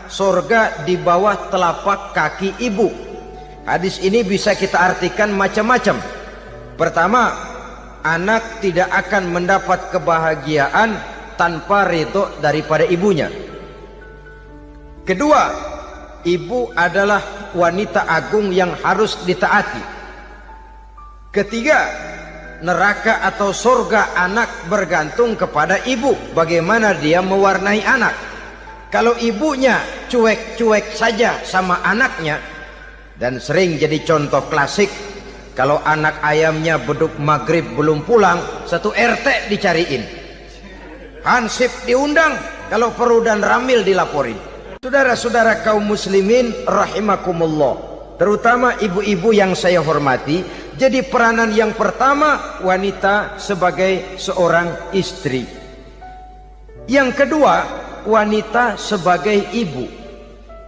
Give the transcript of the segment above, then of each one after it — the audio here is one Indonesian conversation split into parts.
surga di bawah telapak kaki ibu. Hadis ini bisa kita artikan macam-macam. Pertama, anak tidak akan mendapat kebahagiaan tanpa ridho daripada ibunya. Kedua, ibu adalah wanita agung yang harus ditaati. Ketiga, neraka atau surga anak bergantung kepada ibu, bagaimana dia mewarnai anak. Kalau ibunya cuek-cuek saja sama anaknya, dan sering jadi contoh klasik, kalau anak ayamnya beduk maghrib belum pulang, satu RT dicariin, hansip diundang, kalau perlu dan ramil dilaporin. Saudara-saudara kaum muslimin rahimakumullah, terutama ibu-ibu yang saya hormati, jadi peranan yang pertama wanita sebagai seorang istri. Yang kedua, wanita sebagai ibu.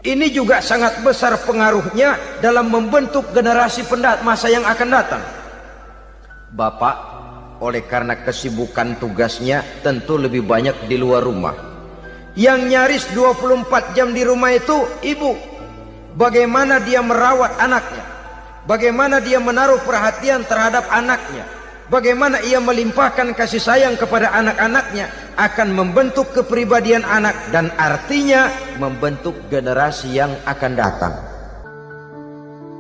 Ini juga sangat besar pengaruhnya dalam membentuk generasi masa yang akan datang. Bapak, oleh karena kesibukan tugasnya, tentu lebih banyak di luar rumah. Yang nyaris 24 jam di rumah itu ibu. Bagaimana dia merawat anaknya, bagaimana dia menaruh perhatian terhadap anaknya, bagaimana ia melimpahkan kasih sayang kepada anak-anaknya, akan membentuk kepribadian anak dan artinya membentuk generasi yang akan datang.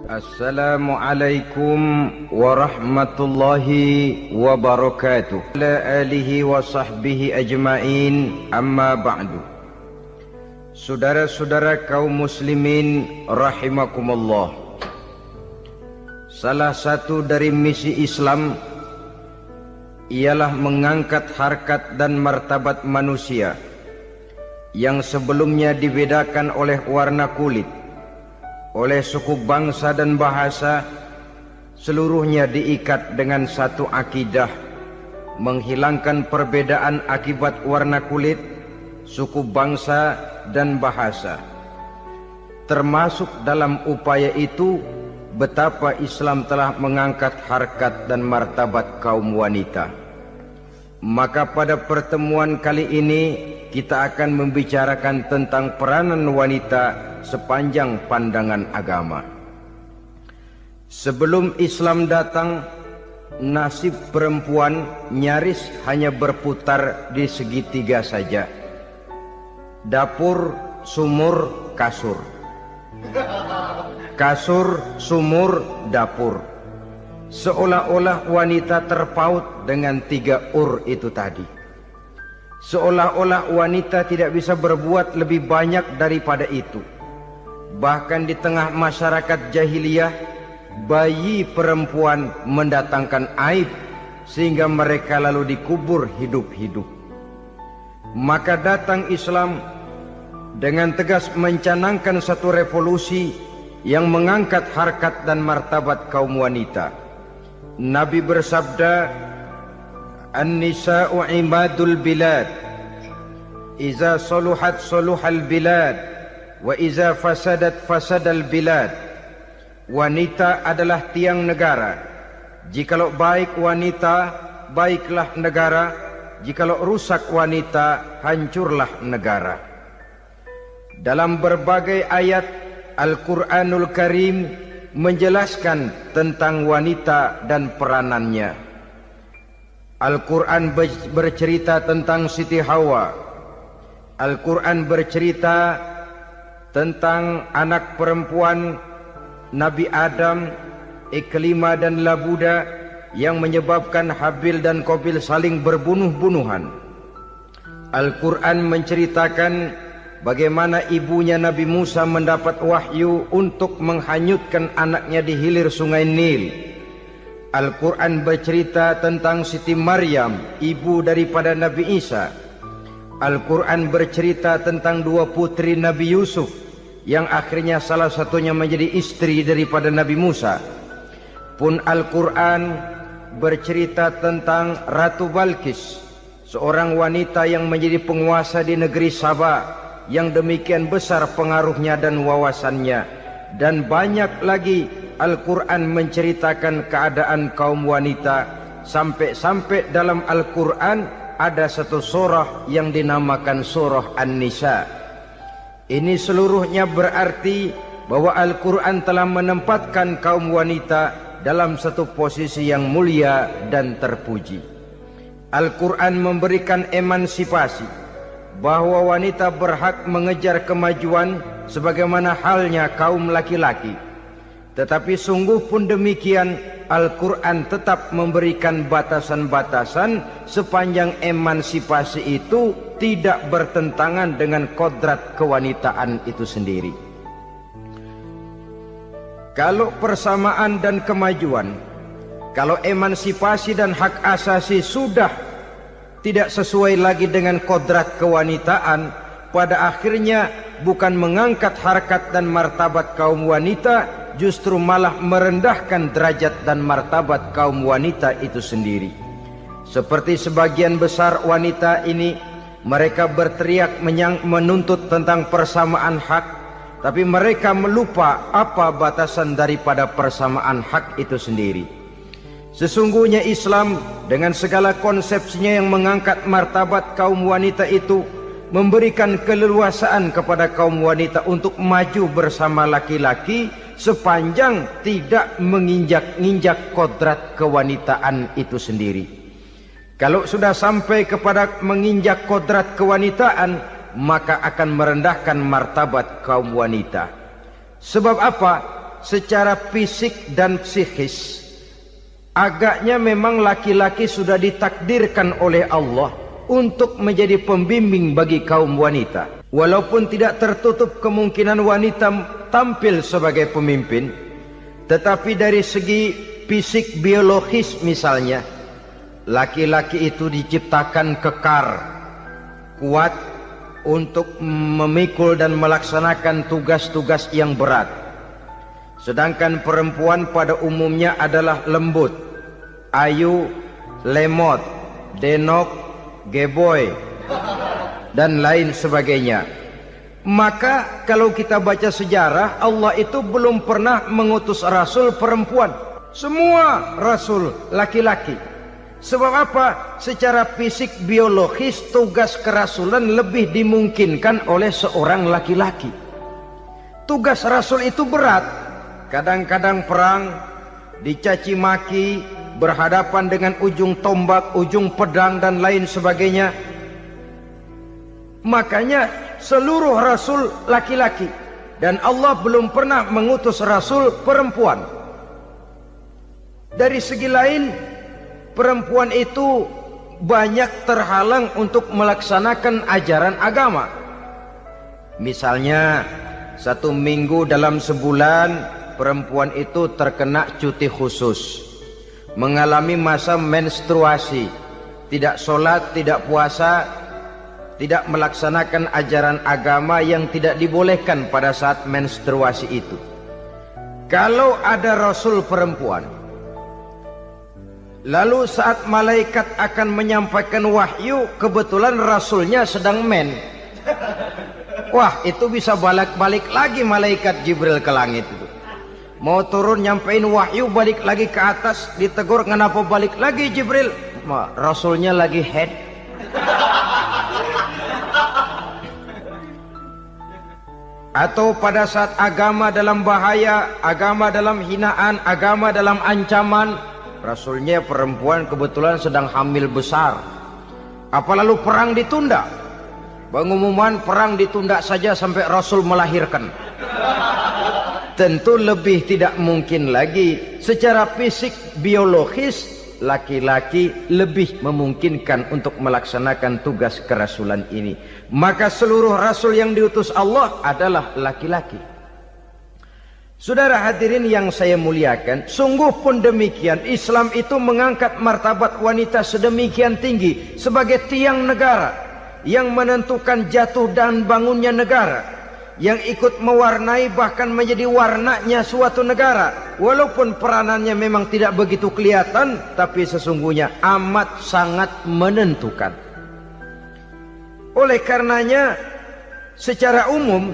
Assalamualaikum warahmatullahi wabarakatuh. Ala alihi wa sahbihi ajma'in, amma ba'du. Saudara-saudara kaum muslimin rahimakumullah, salah satu dari misi Islam ialah mengangkat harkat dan martabat manusia yang sebelumnya dibedakan oleh warna kulit, oleh suku bangsa dan bahasa. Seluruhnya diikat dengan satu akidah, menghilangkan perbedaan akibat warna kulit, suku bangsa dan bahasa. Termasuk dalam upaya itu betapa Islam telah mengangkat harkat dan martabat kaum wanita. Maka pada pertemuan kali ini kita akan membicarakan tentang peranan wanita sepanjang pandangan agama. Sebelum Islam datang, nasib perempuan nyaris hanya berputar di segitiga saja. Dapur, sumur, kasur. Kasur, sumur, dapur. Seolah-olah wanita terpaut dengan 3 itu tadi. Seolah-olah wanita tidak bisa berbuat lebih banyak daripada itu. Bahkan di tengah masyarakat jahiliyah, bayi perempuan mendatangkan aib sehingga mereka lalu dikubur hidup-hidup. Maka datang Islam dengan tegas mencanangkan satu revolusi yang mengangkat harkat dan martabat kaum wanita. Nabi bersabda, "An-nisa'u imadul bilad, iza saluhat saluhal bilad, wa iza fasadat fasadal bilad." Wanita adalah tiang negara. Jikalau baik wanita, baiklah negara. Jikalau rusak wanita, hancurlah negara. Dalam berbagai ayat Al-Quranul Karim menjelaskan tentang wanita dan peranannya. Al-Quran bercerita tentang Siti Hawa. Al-Quran bercerita tentang anak perempuan Nabi Adam, Iklimah dan Labuda, yang menyebabkan Habil dan Qabil saling berbunuh-bunuhan. Al-Quran menceritakan bagaimana ibunya Nabi Musa mendapat wahyu untuk menghanyutkan anaknya di hilir sungai Nil. Al-Quran bercerita tentang Siti Maryam, ibu daripada Nabi Isa. Al-Quran bercerita tentang 2 putri Nabi Yusuf, yang akhirnya salah satunya menjadi istri daripada Nabi Musa. Pun Al-Quran bercerita tentang Ratu Balkis, seorang wanita yang menjadi penguasa di negeri Sabah, yang demikian besar pengaruhnya dan wawasannya. Dan banyak lagi Al-Quran menceritakan keadaan kaum wanita, sampai-sampai dalam Al-Quran ada satu surah yang dinamakan surah An-Nisa. Ini seluruhnya berarti bahwa Al-Quran telah menempatkan kaum wanita dalam satu posisi yang mulia dan terpuji. Al-Quran memberikan emansipasi, bahwa wanita berhak mengejar kemajuan sebagaimana halnya kaum laki-laki. Tetapi sungguh pun demikian, Al-Quran tetap memberikan batasan-batasan sepanjang emansipasi itu tidak bertentangan dengan kodrat kewanitaan itu sendiri. Kalau persamaan dan kemajuan, kalau emansipasi dan hak asasi sudah tidak sesuai lagi dengan kodrat kewanitaan, pada akhirnya bukan mengangkat harkat dan martabat kaum wanita, justru malah merendahkan derajat dan martabat kaum wanita itu sendiri. Seperti sebagian besar wanita ini, mereka berteriak menuntut tentang persamaan hak, tapi mereka melupa apa batasan daripada persamaan hak itu sendiri. Sesungguhnya Islam dengan segala konsepsinya yang mengangkat martabat kaum wanita itu memberikan keleluasaan kepada kaum wanita untuk maju bersama laki-laki sepanjang tidak menginjak-injak kodrat kewanitaan itu sendiri. Kalau sudah sampai kepada menginjak kodrat kewanitaan, maka akan merendahkan martabat kaum wanita. Sebab apa? Secara fisik dan psikis, agaknya memang laki-laki sudah ditakdirkan oleh Allah untuk menjadi pembimbing bagi kaum wanita. Walaupun tidak tertutup kemungkinan wanita tampil sebagai pemimpin, tetapi dari segi fisik biologis misalnya, laki-laki itu diciptakan kekar, kuat untuk memikul dan melaksanakan tugas-tugas yang berat. Sedangkan perempuan pada umumnya adalah lembut, ayu, lemot, denok, geboy, dan lain sebagainya. Maka kalau kita baca sejarah, Allah itu belum pernah mengutus rasul perempuan. Semua rasul laki-laki. Sebab apa? Secara fisik biologis tugas kerasulan lebih dimungkinkan oleh seorang laki-laki. Tugas rasul itu berat. Kadang-kadang perang, dicaci maki, berhadapan dengan ujung tombak, ujung pedang dan lain sebagainya. Makanya seluruh rasul laki-laki, dan Allah belum pernah mengutus rasul perempuan. Dari segi lain, perempuan itu banyak terhalang untuk melaksanakan ajaran agama. Misalnya, 1 minggu dalam sebulan perempuan itu terkena cuti khusus, mengalami masa menstruasi, tidak sholat, tidak puasa, tidak melaksanakan ajaran agama yang tidak dibolehkan pada saat menstruasi itu. Kalau ada rasul perempuan, lalu saat malaikat akan menyampaikan wahyu, kebetulan rasulnya sedang wah, itu bisa balik-balik lagi malaikat Jibril ke langit itu. Mau turun nyampein wahyu, balik lagi ke atas, ditegur, kenapa balik lagi Jibril? Rasulnya lagi head. Atau pada saat agama dalam bahaya, agama dalam hinaan, agama dalam ancaman, rasulnya perempuan kebetulan sedang hamil besar. Apa lalu perang ditunda? Pengumuman perang ditunda saja sampai rasul melahirkan. Tentu lebih tidak mungkin lagi. Secara fisik biologis, laki-laki lebih memungkinkan untuk melaksanakan tugas kerasulan ini. Maka seluruh rasul yang diutus Allah adalah laki-laki. Saudara hadirin yang saya muliakan, sungguh pun demikian, Islam itu mengangkat martabat wanita sedemikian tinggi sebagai tiang negara yang menentukan jatuh dan bangunnya negara, yang ikut mewarnai bahkan menjadi warnanya suatu negara. Walaupun peranannya memang tidak begitu kelihatan, tapi sesungguhnya amat sangat menentukan. Oleh karenanya, secara umum,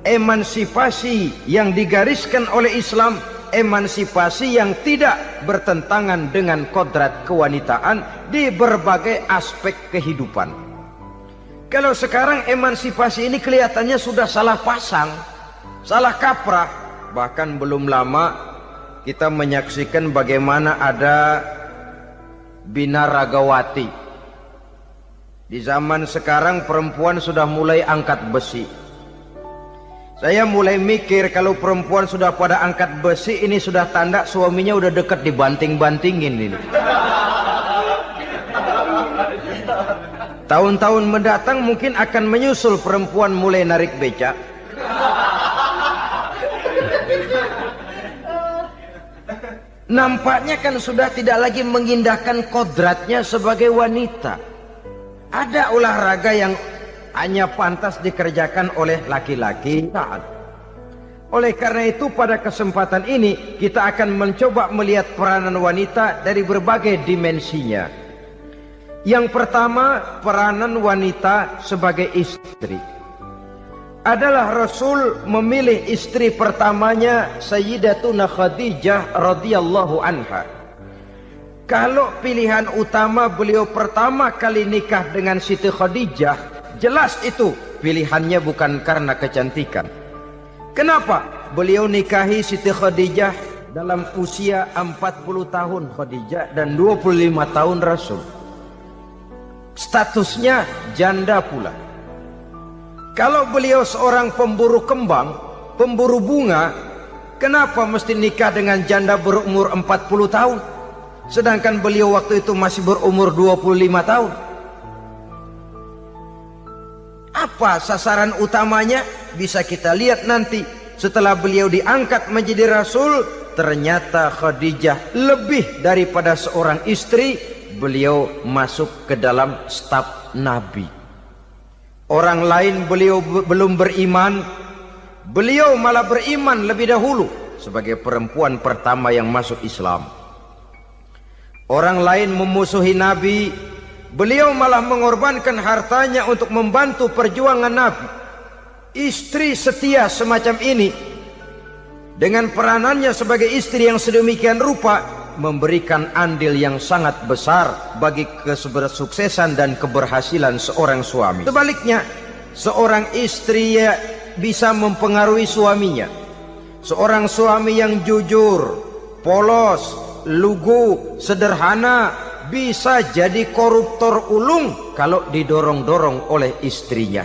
emansipasi yang digariskan oleh Islam, emansipasi yang tidak bertentangan dengan kodrat kewanitaan di berbagai aspek kehidupan. Kalau sekarang emansipasi ini kelihatannya sudah salah pasang, salah kaprah. Bahkan belum lama kita menyaksikan bagaimana ada binaragawati. Di zaman sekarang perempuan sudah mulai angkat besi. Saya mulai mikir kalau perempuan sudah pada angkat besi, ini sudah tanda suaminya udah dekat dibanting-bantingin ini. Tahun-tahun mendatang mungkin akan menyusul perempuan mulai narik becak. Nampaknya kan sudah tidak lagi mengindahkan kodratnya sebagai wanita. Ada olahraga yang hanya pantas dikerjakan oleh laki-laki. Oleh karena itu pada kesempatan ini kita akan mencoba melihat peranan wanita dari berbagai dimensinya. Yang pertama, peranan wanita sebagai istri. Adalah Rasul memilih istri pertamanya Sayyidatuna Khadijah radhiyallahu anha. Kalau pilihan utama beliau pertama kali nikah dengan Siti Khadijah, jelas itu pilihannya bukan karena kecantikan. Kenapa? Beliau nikahi Siti Khadijah dalam usia 40 tahun Khadijah dan 25 tahun Rasul. Statusnya janda pula. Kalau beliau seorang pemburu kembang, pemburu bunga, kenapa mesti nikah dengan janda berumur 40 tahun? Sedangkan beliau waktu itu masih berumur 25 tahun. Apa sasaran utamanya? Bisa kita lihat nanti. Setelah beliau diangkat menjadi Rasul, ternyata Khadijah lebih daripada seorang istri, beliau masuk ke dalam staf Nabi. Orang lain beliau belum beriman, beliau malah beriman lebih dahulu sebagai perempuan pertama yang masuk Islam. Orang lain memusuhi Nabi, beliau malah mengorbankan hartanya untuk membantu perjuangan Nabi. Istri setia semacam ini dengan peranannya sebagai istri yang sedemikian rupa memberikan andil yang sangat besar bagi kesuksesan dan keberhasilan seorang suami. Sebaliknya, seorang istri bisa mempengaruhi suaminya. Seorang suami yang jujur, polos, lugu, sederhana bisa jadi koruptor ulung kalau didorong-dorong oleh istrinya.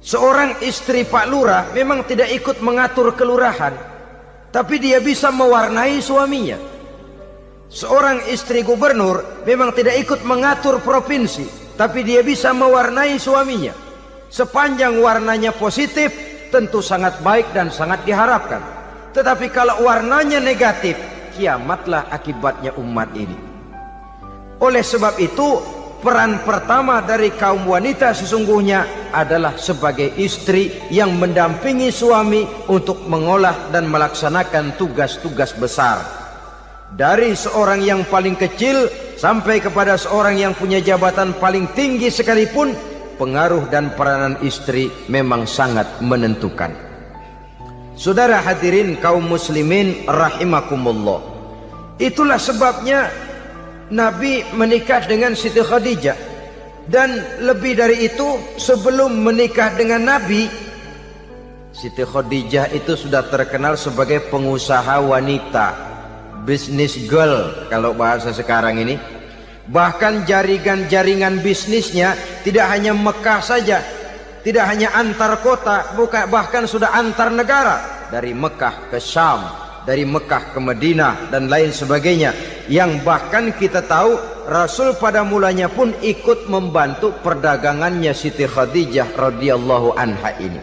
Seorang istri Pak Lurah memang tidak ikut mengatur kelurahan, tapi dia bisa mewarnai suaminya. Seorang istri gubernur memang tidak ikut mengatur provinsi, tapi dia bisa mewarnai suaminya. Sepanjang warnanya positif, tentu sangat baik dan sangat diharapkan. Tetapi kalau warnanya negatif, kiamatlah akibatnya umat ini. Oleh sebab itu, peran pertama dari kaum wanita sesungguhnya adalah sebagai istri yang mendampingi suami untuk mengolah dan melaksanakan tugas-tugas besar. Dari seorang yang paling kecil sampai kepada seorang yang punya jabatan paling tinggi sekalipun, pengaruh dan peranan istri memang sangat menentukan. Saudara hadirin kaum muslimin rahimakumullah. Itulah sebabnya Nabi menikah dengan Siti Khadijah. Dan lebih dari itu, sebelum menikah dengan Nabi, Siti Khadijah itu sudah terkenal sebagai pengusaha wanita, business girl kalau bahasa sekarang ini. Bahkan jaringan-jaringan bisnisnya tidak hanya Mekah saja, tidak hanya antar kota, bahkan sudah antar negara, dari Mekah ke Syam, dari Mekah ke Madinah dan lain sebagainya, yang bahkan kita tahu Rasul pada mulanya pun ikut membantu perdagangannya Siti Khadijah radhiyallahu anha ini.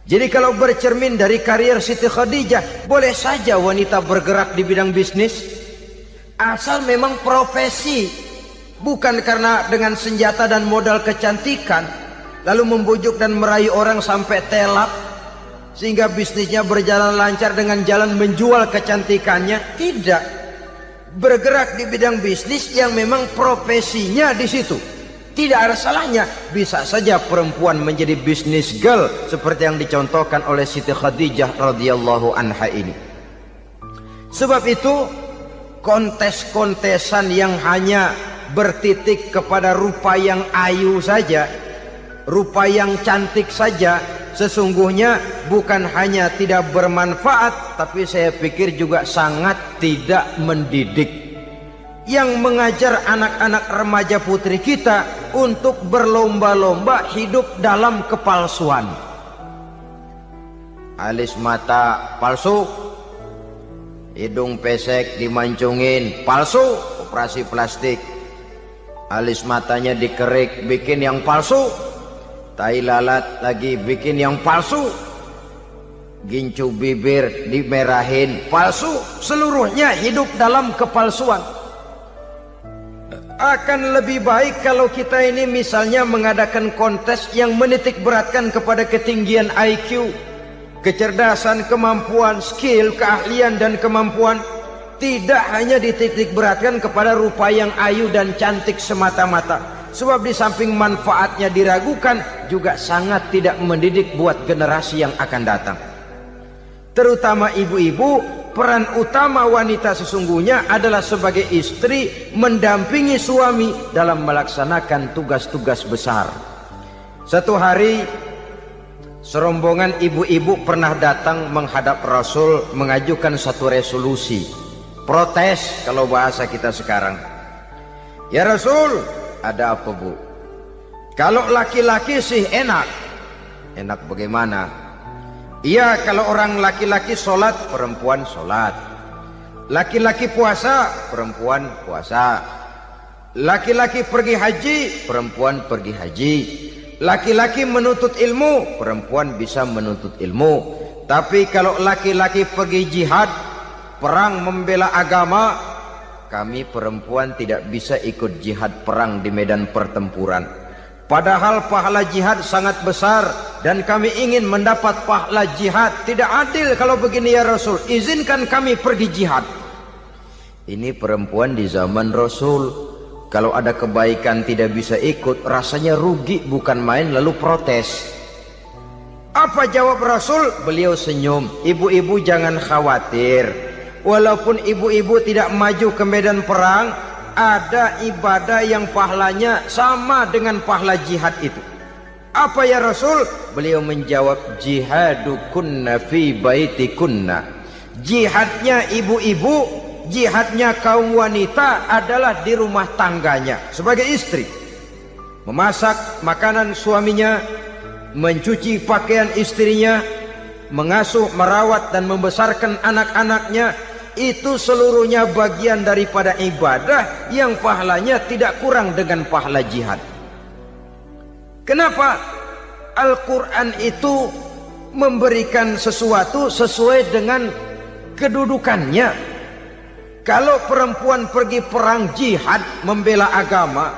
Jadi kalau bercermin dari karier Siti Khadijah, boleh saja wanita bergerak di bidang bisnis, asal memang profesi, bukan karena dengan senjata dan modal kecantikan lalu membujuk dan merayu orang sampai telap sehingga bisnisnya berjalan lancar dengan jalan menjual kecantikannya. Tidak, bergerak di bidang bisnis yang memang profesinya di situ. Tidak ada salahnya. Bisa saja perempuan menjadi bisnis girl seperti yang dicontohkan oleh Siti Khadijah radhiyallahu anha ini. Sebab itu kontes-kontesan yang hanya bertitik kepada rupa yang ayu saja, rupa yang cantik saja, sesungguhnya bukan hanya tidak bermanfaat, tapi saya pikir juga sangat tidak mendidik. Yang mengajar anak-anak remaja putri kita untuk berlomba-lomba hidup dalam kepalsuan. Alis mata palsu, hidung pesek dimancungin palsu, operasi plastik. Alis matanya dikerik bikin yang palsu, tai lalat lagi bikin yang palsu, gincu bibir dimerahin palsu. Seluruhnya hidup dalam kepalsuan. Akan lebih baik kalau kita ini misalnya mengadakan kontes yang menitik beratkan kepada ketinggian IQ, kecerdasan, kemampuan, skill, keahlian dan kemampuan. Tidak hanya dititik beratkan kepada rupa yang ayu dan cantik semata-mata. Sebab di samping manfaatnya diragukan, juga sangat tidak mendidik buat generasi yang akan datang. Terutama ibu-ibu, peran utama wanita sesungguhnya adalah sebagai istri mendampingi suami dalam melaksanakan tugas-tugas besar. Satu hari serombongan ibu-ibu pernah datang menghadap Rasul mengajukan satu resolusi, protes kalau bahasa kita sekarang. Ya Rasul, ada apa bu? Kalau laki-laki sih enak. Enak bagaimana? Iya, kalau orang laki-laki sholat, perempuan sholat. Laki-laki puasa, perempuan puasa. Laki-laki pergi haji, perempuan pergi haji. Laki-laki menuntut ilmu, perempuan bisa menuntut ilmu. Tapi kalau laki-laki pergi jihad, perang membela agama, kami perempuan tidak bisa ikut jihad perang di medan pertempuran. Padahal pahala jihad sangat besar dan kami ingin mendapat pahala jihad. Tidak adil kalau begini ya Rasul, izinkan kami pergi jihad. Ini perempuan di zaman Rasul, kalau ada kebaikan tidak bisa ikut, rasanya rugi bukan main, lalu protes. Apa jawab Rasul? Beliau senyum. Ibu-ibu jangan khawatir, walaupun ibu-ibu tidak maju ke medan perang, ada ibadah yang pahalanya sama dengan pahala jihad itu. Apa ya Rasul? Beliau menjawab, jihadukunna fi baitikunna. Jihadnya ibu-ibu, jihadnya kaum wanita adalah di rumah tangganya sebagai istri. Memasak makanan suaminya, mencuci pakaian istrinya, mengasuh, merawat dan membesarkan anak-anaknya. Itu seluruhnya bagian daripada ibadah yang pahalanya tidak kurang dengan pahala jihad. Kenapa? Al-Quran itu memberikan sesuatu sesuai dengan kedudukannya. Kalau perempuan pergi perang jihad membela agama,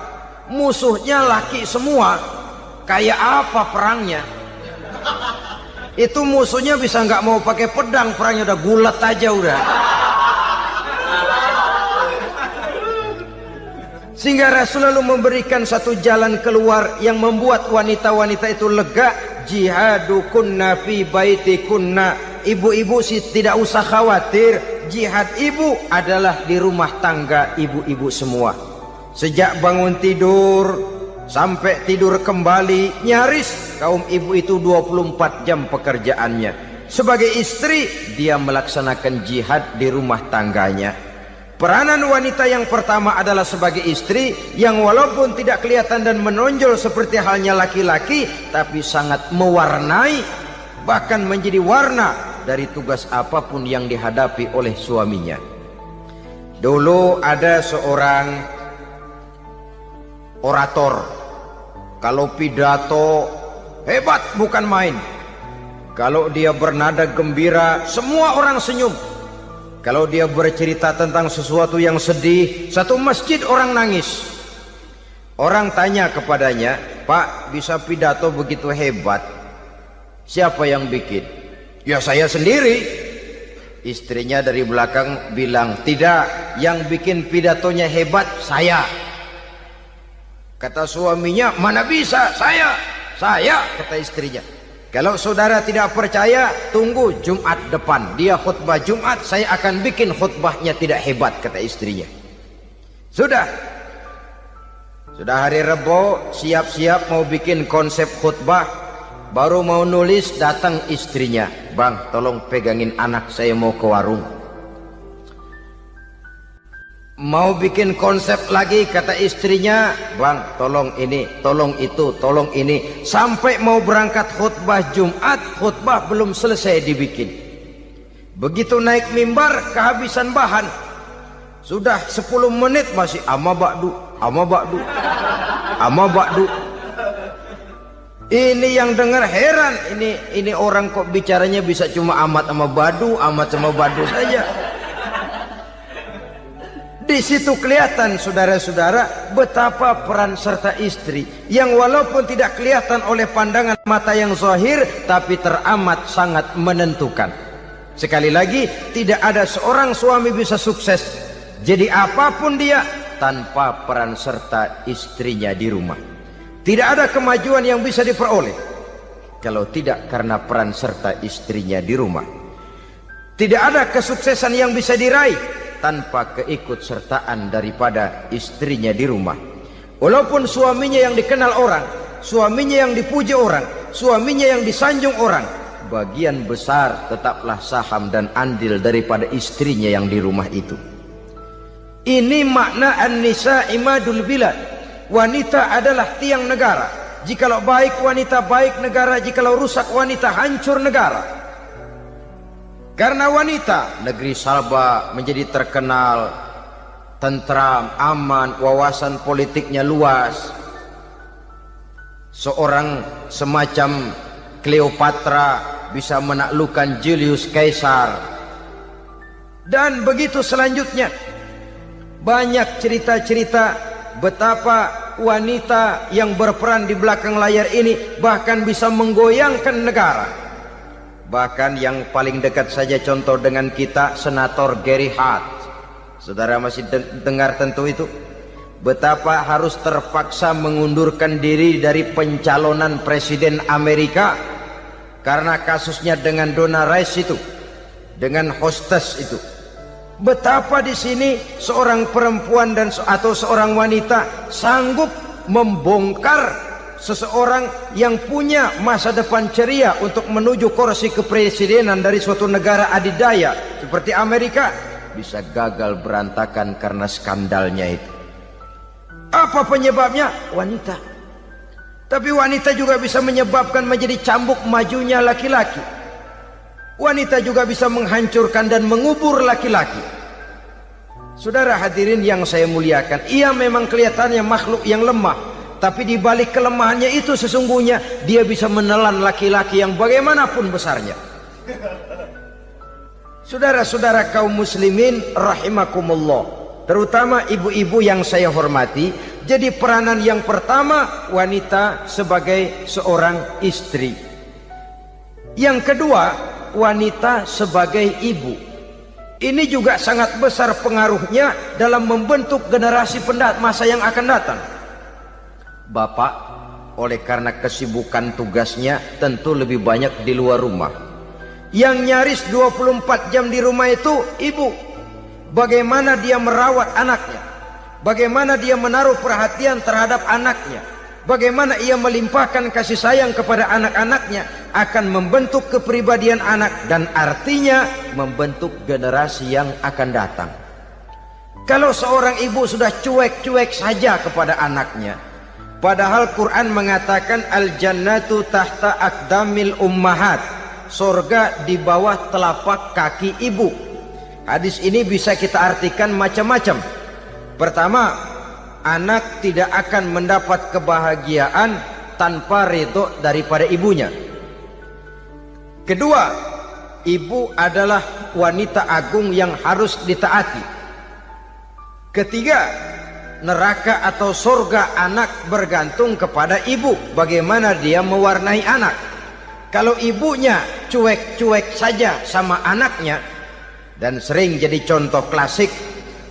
musuhnya laki semua, kayak apa perangnya? Itu musuhnya bisa nggak mau pakai pedang, perangnya udah gulat aja udah. Sehingga Rasul lalu memberikan satu jalan keluar yang membuat wanita-wanita itu lega. Jihadukunna fi baitikunna. Ibu-ibu sih tidak usah khawatir, jihad ibu adalah di rumah tangga ibu-ibu semua. Sejak bangun tidur sampai tidur kembali, nyaris kaum ibu itu 24 jam pekerjaannya. Sebagai istri, dia melaksanakan jihad di rumah tangganya. Peranan wanita yang pertama adalah sebagai istri, yang walaupun tidak kelihatan dan menonjol seperti halnya laki-laki, tapi sangat mewarnai, bahkan menjadi warna dari tugas apapun yang dihadapi oleh suaminya. Dulu ada seorang orator, kalau pidato hebat bukan main. Kalau dia bernada gembira, semua orang senyum. Kalau dia bercerita tentang sesuatu yang sedih, satu masjid orang nangis. Orang tanya kepadanya, Pak, bisa pidato begitu hebat, siapa yang bikin? Ya saya sendiri. Istrinya dari belakang bilang, tidak, yang bikin pidatonya hebat saya. Kata suaminya, mana bisa, saya, kata istrinya. Kalau saudara tidak percaya, tunggu Jumat depan. Dia khutbah Jumat, saya akan bikin khutbahnya tidak hebat, kata istrinya. Sudah. Sudah hari Rebo, siap-siap mau bikin konsep khutbah, baru mau nulis, datang istrinya, "Bang, tolong pegangin anak saya mau ke warung." Mau bikin konsep lagi, kata istrinya, "Bang, tolong ini, tolong itu, tolong ini." Sampai mau berangkat khutbah Jumat, khutbah belum selesai dibikin. Begitu naik mimbar, kehabisan bahan. Sudah 10 menit masih ama ba'du, ama ba'du, ama ba'du. Ini yang dengar heran, ini orang kok bicaranya bisa cuma amat sama badu, amat sama badu saja. Di situ kelihatan saudara-saudara betapa peran serta istri yang walaupun tidak kelihatan oleh pandangan mata yang zahir, tapi teramat sangat menentukan. Sekali lagi, tidak ada seorang suami bisa sukses jadi apapun dia tanpa peran serta istrinya di rumah. Tidak ada kemajuan yang bisa diperoleh kalau tidak karena peran serta istrinya di rumah. Tidak ada kesuksesan yang bisa diraih tanpa keikutsertaan daripada istrinya di rumah. Walaupun suaminya yang dikenal orang, suaminya yang dipuji orang, suaminya yang disanjung orang, bagian besar tetaplah saham dan andil daripada istrinya yang di rumah itu. Ini makna an-nisa imadul bilad. Wanita adalah tiang negara. Jikalau baik wanita, baik negara. Jikalau rusak wanita, hancur negara. Karena wanita, negeri Sabah menjadi terkenal, tentram, aman, wawasan politiknya luas. Seorang semacam Cleopatra bisa menaklukkan Julius Caesar. Dan begitu selanjutnya. Banyak cerita-cerita betapa wanita yang berperan di belakang layar ini bahkan bisa menggoyangkan negara. Bahkan yang paling dekat saja contoh dengan kita, Senator Gary Hart. Saudara masih dengar tentu itu. Betapa harus terpaksa mengundurkan diri dari pencalonan presiden Amerika karena kasusnya dengan Donna Rice itu, dengan hostess itu. Betapa di sini seorang perempuan atau seorang wanita sanggup membongkar seseorang yang punya masa depan ceria untuk menuju kursi kepresidenan dari suatu negara adidaya seperti Amerika, bisa gagal berantakan karena skandalnya itu. Apa penyebabnya? Wanita. Tapi wanita juga bisa menyebabkan menjadi cambuk majunya laki-laki. Wanita juga bisa menghancurkan dan mengubur laki-laki. Saudara hadirin yang saya muliakan, ia memang kelihatannya makhluk yang lemah, tapi di balik kelemahannya itu sesungguhnya dia bisa menelan laki-laki yang bagaimanapun besarnya. Saudara-saudara kaum muslimin rahimakumullah, terutama ibu-ibu yang saya hormati, jadi peranan yang pertama wanita sebagai seorang istri. Yang kedua, wanita sebagai ibu. Ini juga sangat besar pengaruhnya dalam membentuk generasi masa yang akan datang. Bapak, oleh karena kesibukan tugasnya, tentu lebih banyak di luar rumah. Yang nyaris 24 jam di rumah itu ibu. Bagaimana dia merawat anaknya, bagaimana dia menaruh perhatian terhadap anaknya, bagaimana ia melimpahkan kasih sayang kepada anak-anaknya, akan membentuk kepribadian anak dan artinya membentuk generasi yang akan datang. Kalau seorang ibu sudah cuek-cuek saja kepada anaknya, padahal Quran mengatakan al-jannatu tahta aqdamil ummahat, surga di bawah telapak kaki ibu. Hadis ini bisa kita artikan macam-macam. Pertama, anak tidak akan mendapat kebahagiaan tanpa ridho daripada ibunya. Kedua, ibu adalah wanita agung yang harus ditaati. Ketiga, neraka atau surga anak bergantung kepada ibu, bagaimana dia mewarnai anak. Kalau ibunya cuek-cuek saja sama anaknya, dan sering jadi contoh klasik,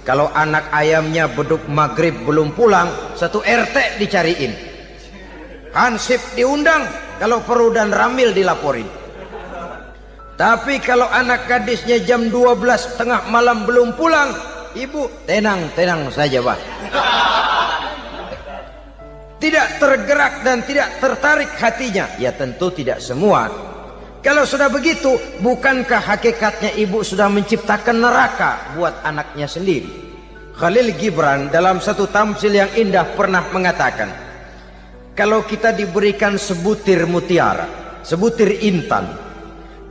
kalau anak ayamnya beduk maghrib belum pulang, satu RT dicariin, hansip diundang, kalau perlu dan ramil dilaporin. Tapi kalau anak gadisnya jam 12 tengah malam belum pulang, ibu tenang-tenang saja, Pak. tidak tergerak dan tidak tertarik hatinya? Ya tentu tidak semua. Kalau sudah begitu, bukankah hakikatnya ibu sudah menciptakan neraka buat anaknya sendiri? Khalil Gibran dalam satu tamsil yang indah pernah mengatakan, kalau kita diberikan sebutir mutiara, sebutir intan,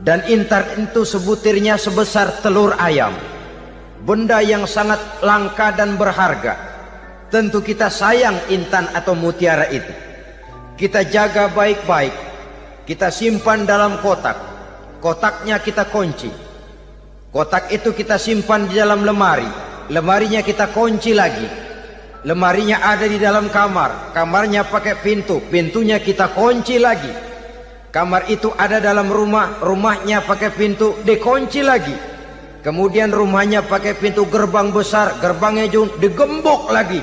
dan intan itu sebutirnya sebesar telur ayam, benda yang sangat langka dan berharga, tentu kita sayang intan atau mutiara itu. Kita jaga baik-baik, kita simpan dalam kotak, kotaknya kita kunci, kotak itu kita simpan di dalam lemari, lemarinya kita kunci lagi, lemarinya ada di dalam kamar, kamarnya pakai pintu, pintunya kita kunci lagi, kamar itu ada dalam rumah, rumahnya pakai pintu, dikunci lagi, kemudian rumahnya pakai pintu gerbang besar, gerbangnya juga digembok lagi.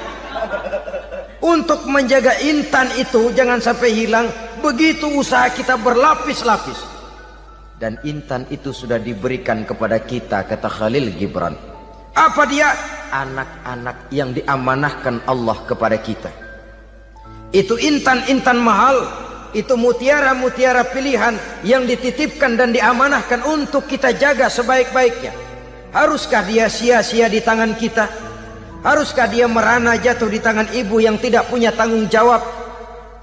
Untuk menjaga intan itu jangan sampai hilang, begitu usaha kita berlapis-lapis. Dan intan itu sudah diberikan kepada kita, kata Khalil Gibran. Apa dia? Anak-anak yang diamanahkan Allah kepada kita. Itu intan-intan mahal, itu mutiara-mutiara pilihan yang dititipkan dan diamanahkan untuk kita jaga sebaik-baiknya. Haruskah dia sia-sia di tangan kita? Haruskah dia merana jatuh di tangan ibu yang tidak punya tanggung jawab?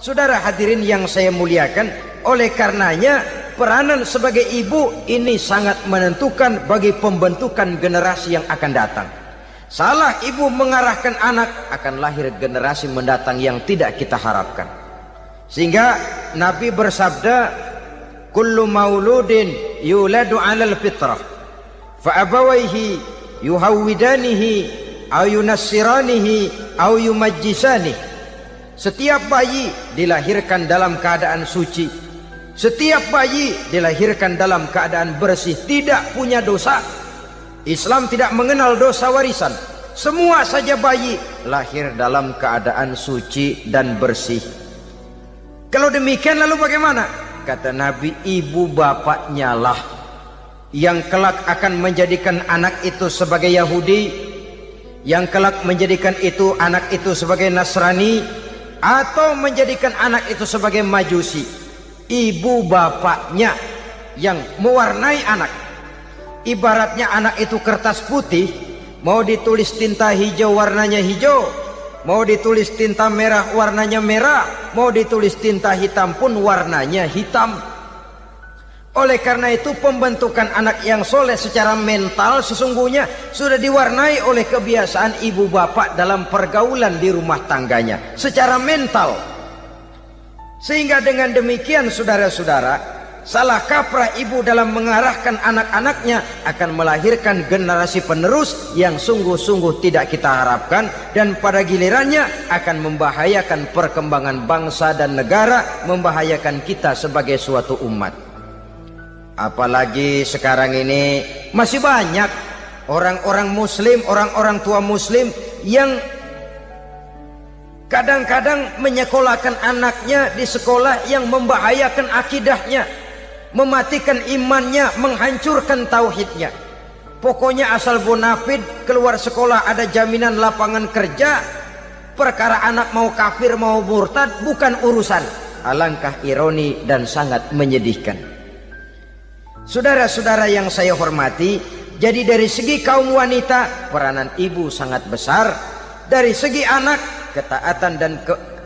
Saudara hadirin yang saya muliakan, oleh karenanya peranan sebagai ibu ini sangat menentukan bagi pembentukan generasi yang akan datang. Salah ibu mengarahkan anak, akan lahir generasi mendatang yang tidak kita harapkan. Sehingga Nabi bersabda, kullu mauludin yuladu 'alal fitrah fa abawaihi yuhawwidanihi aw yunassiranihi aw yumajjisanihi. Setiap bayi dilahirkan dalam keadaan suci, setiap bayi dilahirkan dalam keadaan bersih, tidak punya dosa. Islam tidak mengenal dosa warisan. Semua saja bayi lahir dalam keadaan suci dan bersih. Kalau demikian lalu bagaimana? Kata Nabi, ibu bapaknya lah yang kelak akan menjadikan anak itu sebagai Yahudi, yang kelak menjadikan itu anak itu sebagai Nasrani, atau menjadikan anak itu sebagai Majusi. Ibu bapaknya yang mewarnai anak. Ibaratnya anak itu kertas putih, mau ditulis tinta hijau warnanya hijau, mau ditulis tinta merah warnanya merah, mau ditulis tinta hitam pun warnanya hitam. Oleh karena itu pembentukan anak yang soleh secara mental sesungguhnya sudah diwarnai oleh kebiasaan ibu bapak dalam pergaulan di rumah tangganya secara mental. Sehingga dengan demikian saudara-saudara, salah kaprah ibu dalam mengarahkan anak-anaknya akan melahirkan generasi penerus yang sungguh-sungguh tidak kita harapkan, dan pada gilirannya akan membahayakan perkembangan bangsa dan negara, membahayakan kita sebagai suatu umat. Apalagi sekarang ini masih banyak orang-orang muslim, orang-orang tua muslim yang kadang-kadang menyekolahkan anaknya di sekolah yang membahayakan akidahnya, mematikan imannya, menghancurkan tauhidnya. Pokoknya asal bonafid keluar sekolah ada jaminan lapangan kerja, perkara anak mau kafir mau murtad bukan urusan. Alangkah ironi dan sangat menyedihkan. Saudara-saudara yang saya hormati, jadi dari segi kaum wanita peranan ibu sangat besar. Dari segi anak,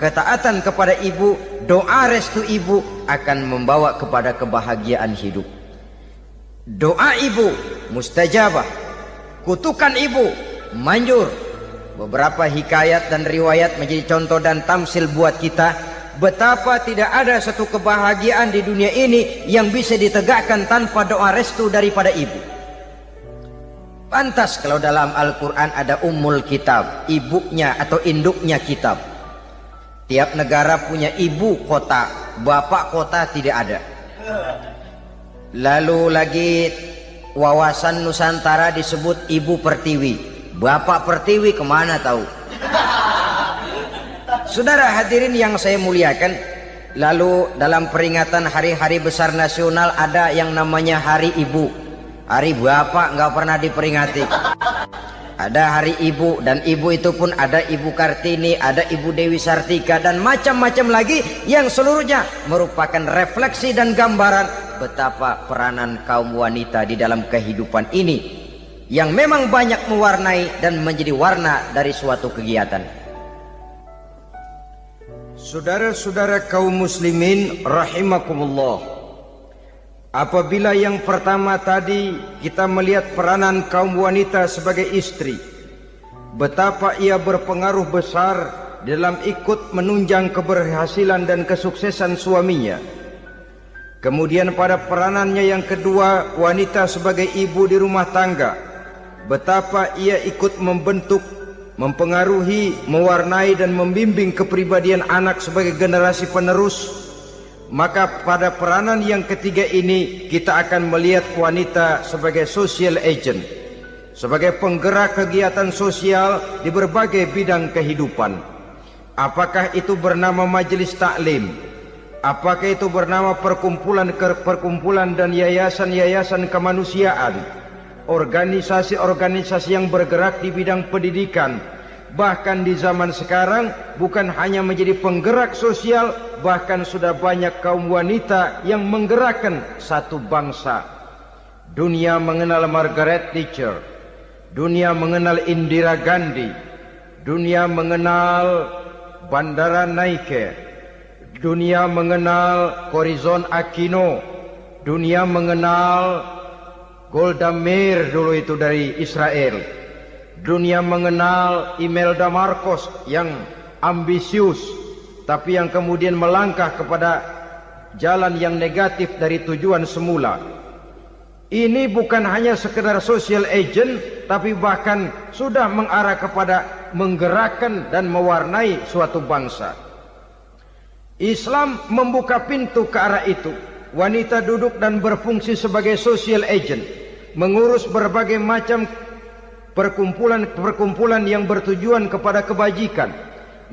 ketaatan kepada ibu, doa restu ibu akan membawa kepada kebahagiaan hidup. Doa ibu mustajabah, kutukan ibu manjur. Beberapa hikayat dan riwayat menjadi contoh dan tamsil buat kita betapa tidak ada satu kebahagiaan di dunia ini yang bisa ditegakkan tanpa doa restu daripada ibu. Pantas kalau dalam Al-Quran ada Ummul Kitab, ibunya atau induknya kitab. Tiap negara punya ibu kota, bapak kota tidak ada. Lalu lagi wawasan Nusantara disebut Ibu Pertiwi, Bapak Pertiwi kemana tahu. Saudara hadirin yang saya muliakan, lalu dalam peringatan hari-hari besar nasional ada yang namanya Hari Ibu. Hari Bapak nggak pernah diperingati. Ada Hari Ibu, dan ibu itu pun ada Ibu Kartini, ada Ibu Dewi Sartika, dan macam-macam lagi yang seluruhnya merupakan refleksi dan gambaran betapa peranan kaum wanita di dalam kehidupan ini yang memang banyak mewarnai dan menjadi warna dari suatu kegiatan. Saudara-saudara kaum muslimin rahimakumullah, apabila yang pertama tadi kita melihat peranan kaum wanita sebagai istri, betapa ia berpengaruh besar dalam ikut menunjang keberhasilan dan kesuksesan suaminya. Kemudian pada peranannya yang kedua, wanita sebagai ibu di rumah tangga, betapa ia ikut membentuk, mempengaruhi, mewarnai dan membimbing kepribadian anak sebagai generasi penerus. Maka pada peranan yang ketiga ini kita akan melihat wanita sebagai social agent, sebagai penggerak kegiatan sosial di berbagai bidang kehidupan. Apakah itu bernama majelis taklim, apakah itu bernama perkumpulan dan yayasan-yayasan kemanusiaan, organisasi-organisasi yang bergerak di bidang pendidikan. Bahkan di zaman sekarang bukan hanya menjadi penggerak sosial, bahkan sudah banyak kaum wanita yang menggerakkan satu bangsa. Dunia mengenal Margaret Thatcher, dunia mengenal Indira Gandhi, dunia mengenal Bandara Naike, dunia mengenal Corazon Aquino, dunia mengenal Golda Meir dulu itu dari Israel. Dunia mengenal Imelda Marcos yang ambisius, tapi yang kemudian melangkah kepada jalan yang negatif dari tujuan semula. Ini bukan hanya sekedar social agent, tapi bahkan sudah mengarah kepada menggerakkan dan mewarnai suatu bangsa. Islam membuka pintu ke arah itu. Wanita duduk dan berfungsi sebagai social agent, mengurus berbagai macam perkumpulan yang bertujuan kepada kebajikan,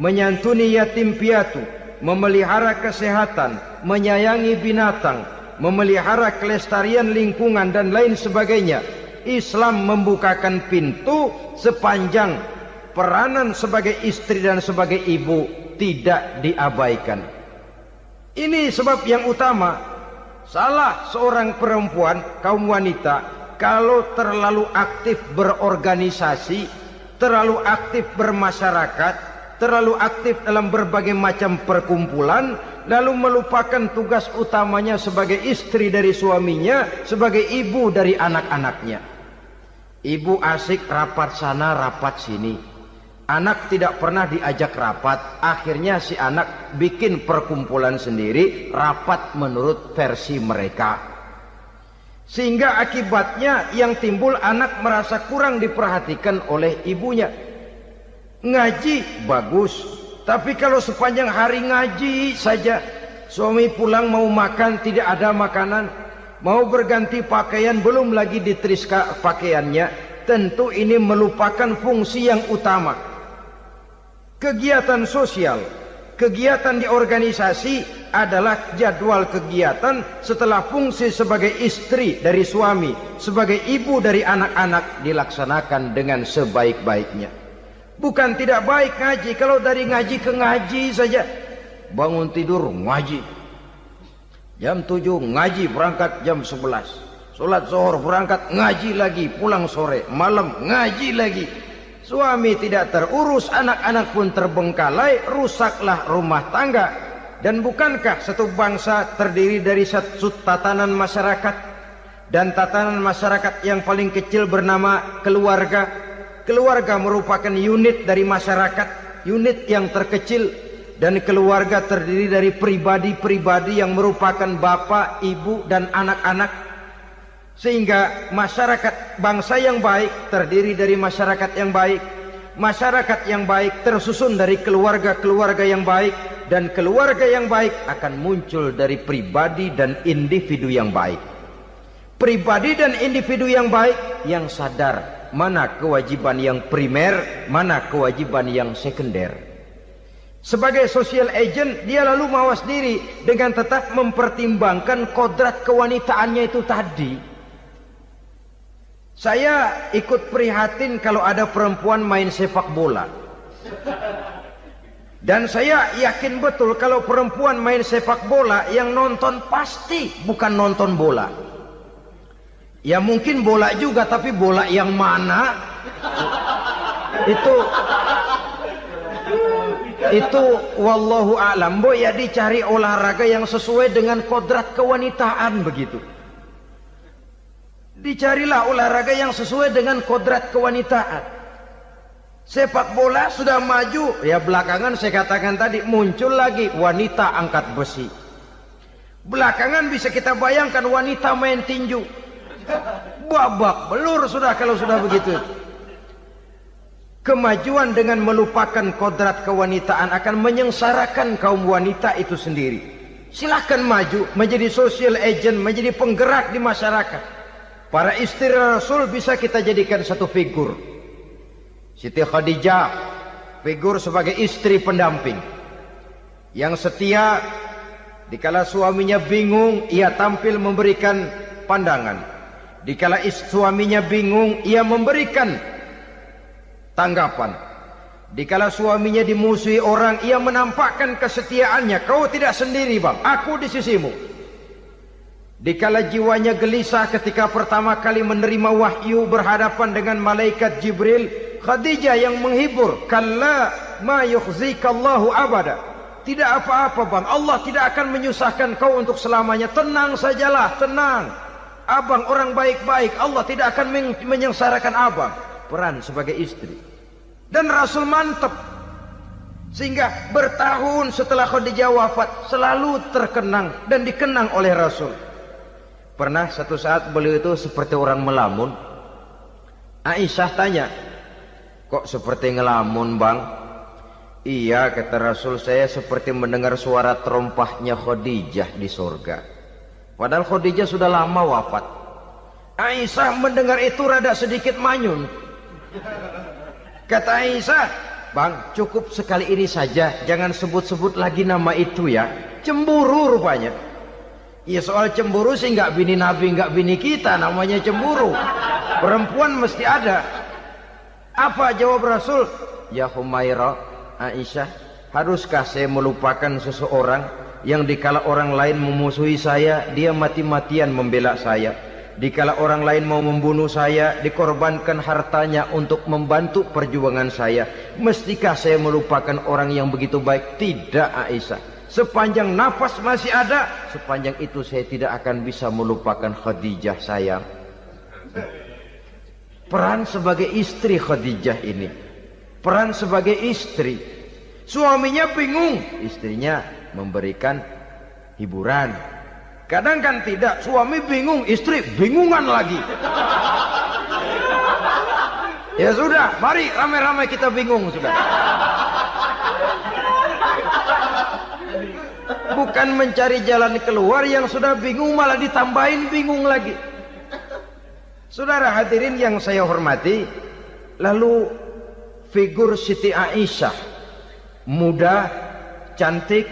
menyantuni yatim piatu, memelihara kesehatan, menyayangi binatang, memelihara kelestarian lingkungan dan lain sebagainya. Islam membukakan pintu sepanjang peranan sebagai istri dan sebagai ibu tidak diabaikan. Ini sebab yang utama, salah seorang perempuan, kaum wanita, kalau terlalu aktif berorganisasi, terlalu aktif bermasyarakat, terlalu aktif dalam berbagai macam perkumpulan, lalu melupakan tugas utamanya sebagai istri dari suaminya, sebagai ibu dari anak-anaknya. Ibu asik rapat sana, rapat sini. Anak tidak pernah diajak rapat, akhirnya si anak bikin perkumpulan sendiri, rapat menurut versi mereka. Sehingga akibatnya yang timbul anak merasa kurang diperhatikan oleh ibunya. Ngaji bagus, tapi kalau sepanjang hari ngaji saja, suami pulang mau makan tidak ada makanan, mau berganti pakaian belum lagi ditriska pakaiannya, tentu ini melupakan fungsi yang utama. Kegiatan sosial, kegiatan di organisasi adalah jadwal kegiatan setelah fungsi sebagai istri dari suami, sebagai ibu dari anak-anak dilaksanakan dengan sebaik-baiknya. Bukan tidak baik ngaji, kalau dari ngaji ke ngaji saja. Bangun tidur ngaji, jam 7 ngaji, berangkat jam 11. Sholat zuhur berangkat ngaji lagi, pulang sore, malam ngaji lagi. Suami tidak terurus, anak-anak pun terbengkalai, rusaklah rumah tangga. Dan bukankah satu bangsa terdiri dari satu tatanan masyarakat, dan tatanan masyarakat yang paling kecil bernama keluarga. Keluarga merupakan unit dari masyarakat, unit yang terkecil, dan keluarga terdiri dari pribadi-pribadi yang merupakan bapak, ibu, dan anak-anak. Sehingga masyarakat bangsa yang baik terdiri dari masyarakat yang baik. Masyarakat yang baik tersusun dari keluarga-keluarga yang baik, dan keluarga yang baik akan muncul dari pribadi dan individu yang baik. Pribadi dan individu yang baik yang sadar mana kewajiban yang primer, mana kewajiban yang sekunder. Sebagai social agent, dia lalu mawas diri dengan tetap mempertimbangkan kodrat kewanitaannya itu tadi. Saya ikut prihatin kalau ada perempuan main sepak bola. Dan saya yakin betul kalau perempuan main sepak bola, yang nonton pasti bukan nonton bola. Ya mungkin bola juga, tapi bola yang mana? Itu wallahu a'lam. Ya dicari olahraga yang sesuai dengan kodrat kewanitaan begitu. Dicarilah olahraga yang sesuai dengan kodrat kewanitaan. Sepak bola sudah maju, ya belakangan saya katakan tadi muncul lagi wanita angkat besi. Belakangan bisa kita bayangkan wanita main tinju. Babak belur sudah kalau sudah begitu. Kemajuan dengan melupakan kodrat kewanitaan akan menyengsarakan kaum wanita itu sendiri. Silahkan maju menjadi social agent, menjadi penggerak di masyarakat. Para istri Rasul bisa kita jadikan satu figur. Siti Khadijah, figur sebagai istri pendamping yang setia. Dikala suaminya bingung, ia tampil memberikan pandangan. Dikala suaminya bingung, ia memberikan tanggapan. Dikala suaminya dimusuhi orang, ia menampakkan kesetiaannya. Kau tidak sendiri bang, aku di sisimu. Dikala jiwanya gelisah ketika pertama kali menerima wahyu berhadapan dengan malaikat Jibril, Khadijah yang menghibur. Kalla ma yukhzikallahu abada. Tidak apa-apa bang, Allah tidak akan menyusahkan kau untuk selamanya. Tenang sajalah, tenang. Abang orang baik-baik, Allah tidak akan menyengsarakan abang. Peran sebagai istri. Dan Rasul mantap. Sehingga bertahun setelah Khadijah wafat, selalu terkenang dan dikenang oleh Rasul. Pernah satu saat beliau itu seperti orang melamun. Aisyah tanya, kok seperti ngelamun bang? Iya kata Rasul, saya seperti mendengar suara terompahnya Khadijah di surga. Padahal Khadijah sudah lama wafat. Aisyah mendengar itu rada sedikit manyun. Kata Aisyah, bang cukup sekali ini saja, jangan sebut-sebut lagi nama itu ya. Cemburu rupanya. Ya soal cemburu sih nggak bini Nabi, nggak bini kita, namanya cemburu. Perempuan mesti ada. Apa jawab Rasul? Ya Humairah, Aisyah, haruskah saya melupakan seseorang yang dikala orang lain memusuhi saya, dia mati-matian membela saya. Dikala orang lain mau membunuh saya, dikorbankan hartanya untuk membantu perjuangan saya. Mestikah saya melupakan orang yang begitu baik? Tidak Aisyah. Sepanjang nafas masih ada, sepanjang itu saya tidak akan bisa melupakan Khadijah sayang. Peran sebagai istri Khadijah ini, peran sebagai istri. Suaminya bingung, istrinya memberikan hiburan. Kadang kan tidak, suami bingung, istri bingungan lagi. Ya sudah, mari ramai-ramai kita bingung sudah. Bukan mencari jalan keluar, yang sudah bingung malah ditambahin bingung lagi. Saudara hadirin yang saya hormati, lalu figur Siti Aisyah, muda, cantik,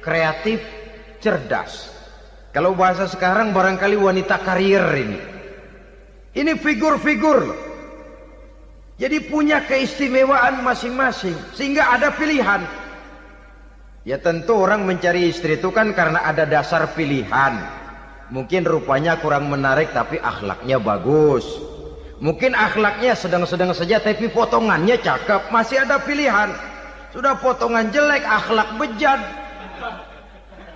kreatif, cerdas. Kalau bahasa sekarang barangkali wanita karier ini. Ini figur-figur loh. Jadi punya keistimewaan masing-masing, sehingga ada pilihan. Ya tentu orang mencari istri itu kan karena ada dasar pilihan. Mungkin rupanya kurang menarik tapi akhlaknya bagus. Mungkin akhlaknya sedang-sedang saja tapi potongannya cakep, masih ada pilihan. Sudah potongan jelek, akhlak bejat.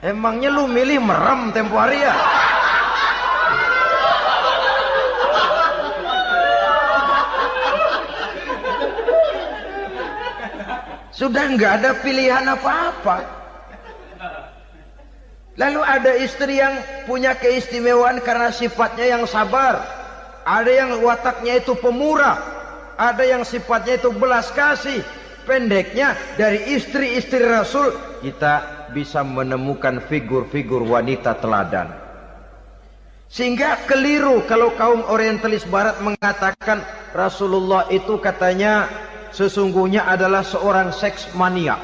Emangnya lu milih merem tempo hari ya? Sudah nggak ada pilihan apa-apa. Lalu ada istri yang punya keistimewaan karena sifatnya yang sabar. Ada yang wataknya itu pemurah. Ada yang sifatnya itu belas kasih. Pendeknya dari istri-istri Rasul kita bisa menemukan figur-figur wanita teladan. Sehingga keliru kalau kaum orientalis barat mengatakan Rasulullah itu katanya sesungguhnya adalah seorang seks mania.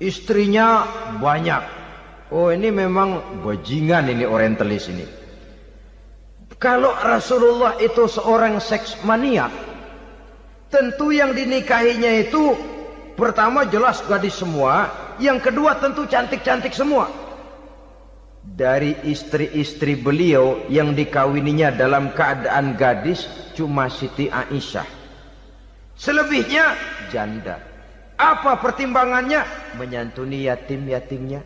Istrinya banyak. Oh ini memang bajingan ini orientalis ini. Kalau Rasulullah itu seorang seks maniak, tentu yang dinikahinya itu pertama jelas gadis semua, yang kedua tentu cantik-cantik semua. Dari istri-istri beliau yang dikawininya dalam keadaan gadis cuma Siti Aisyah. Selebihnya janda. Apa pertimbangannya? Menyantuni yatim-yatimnya,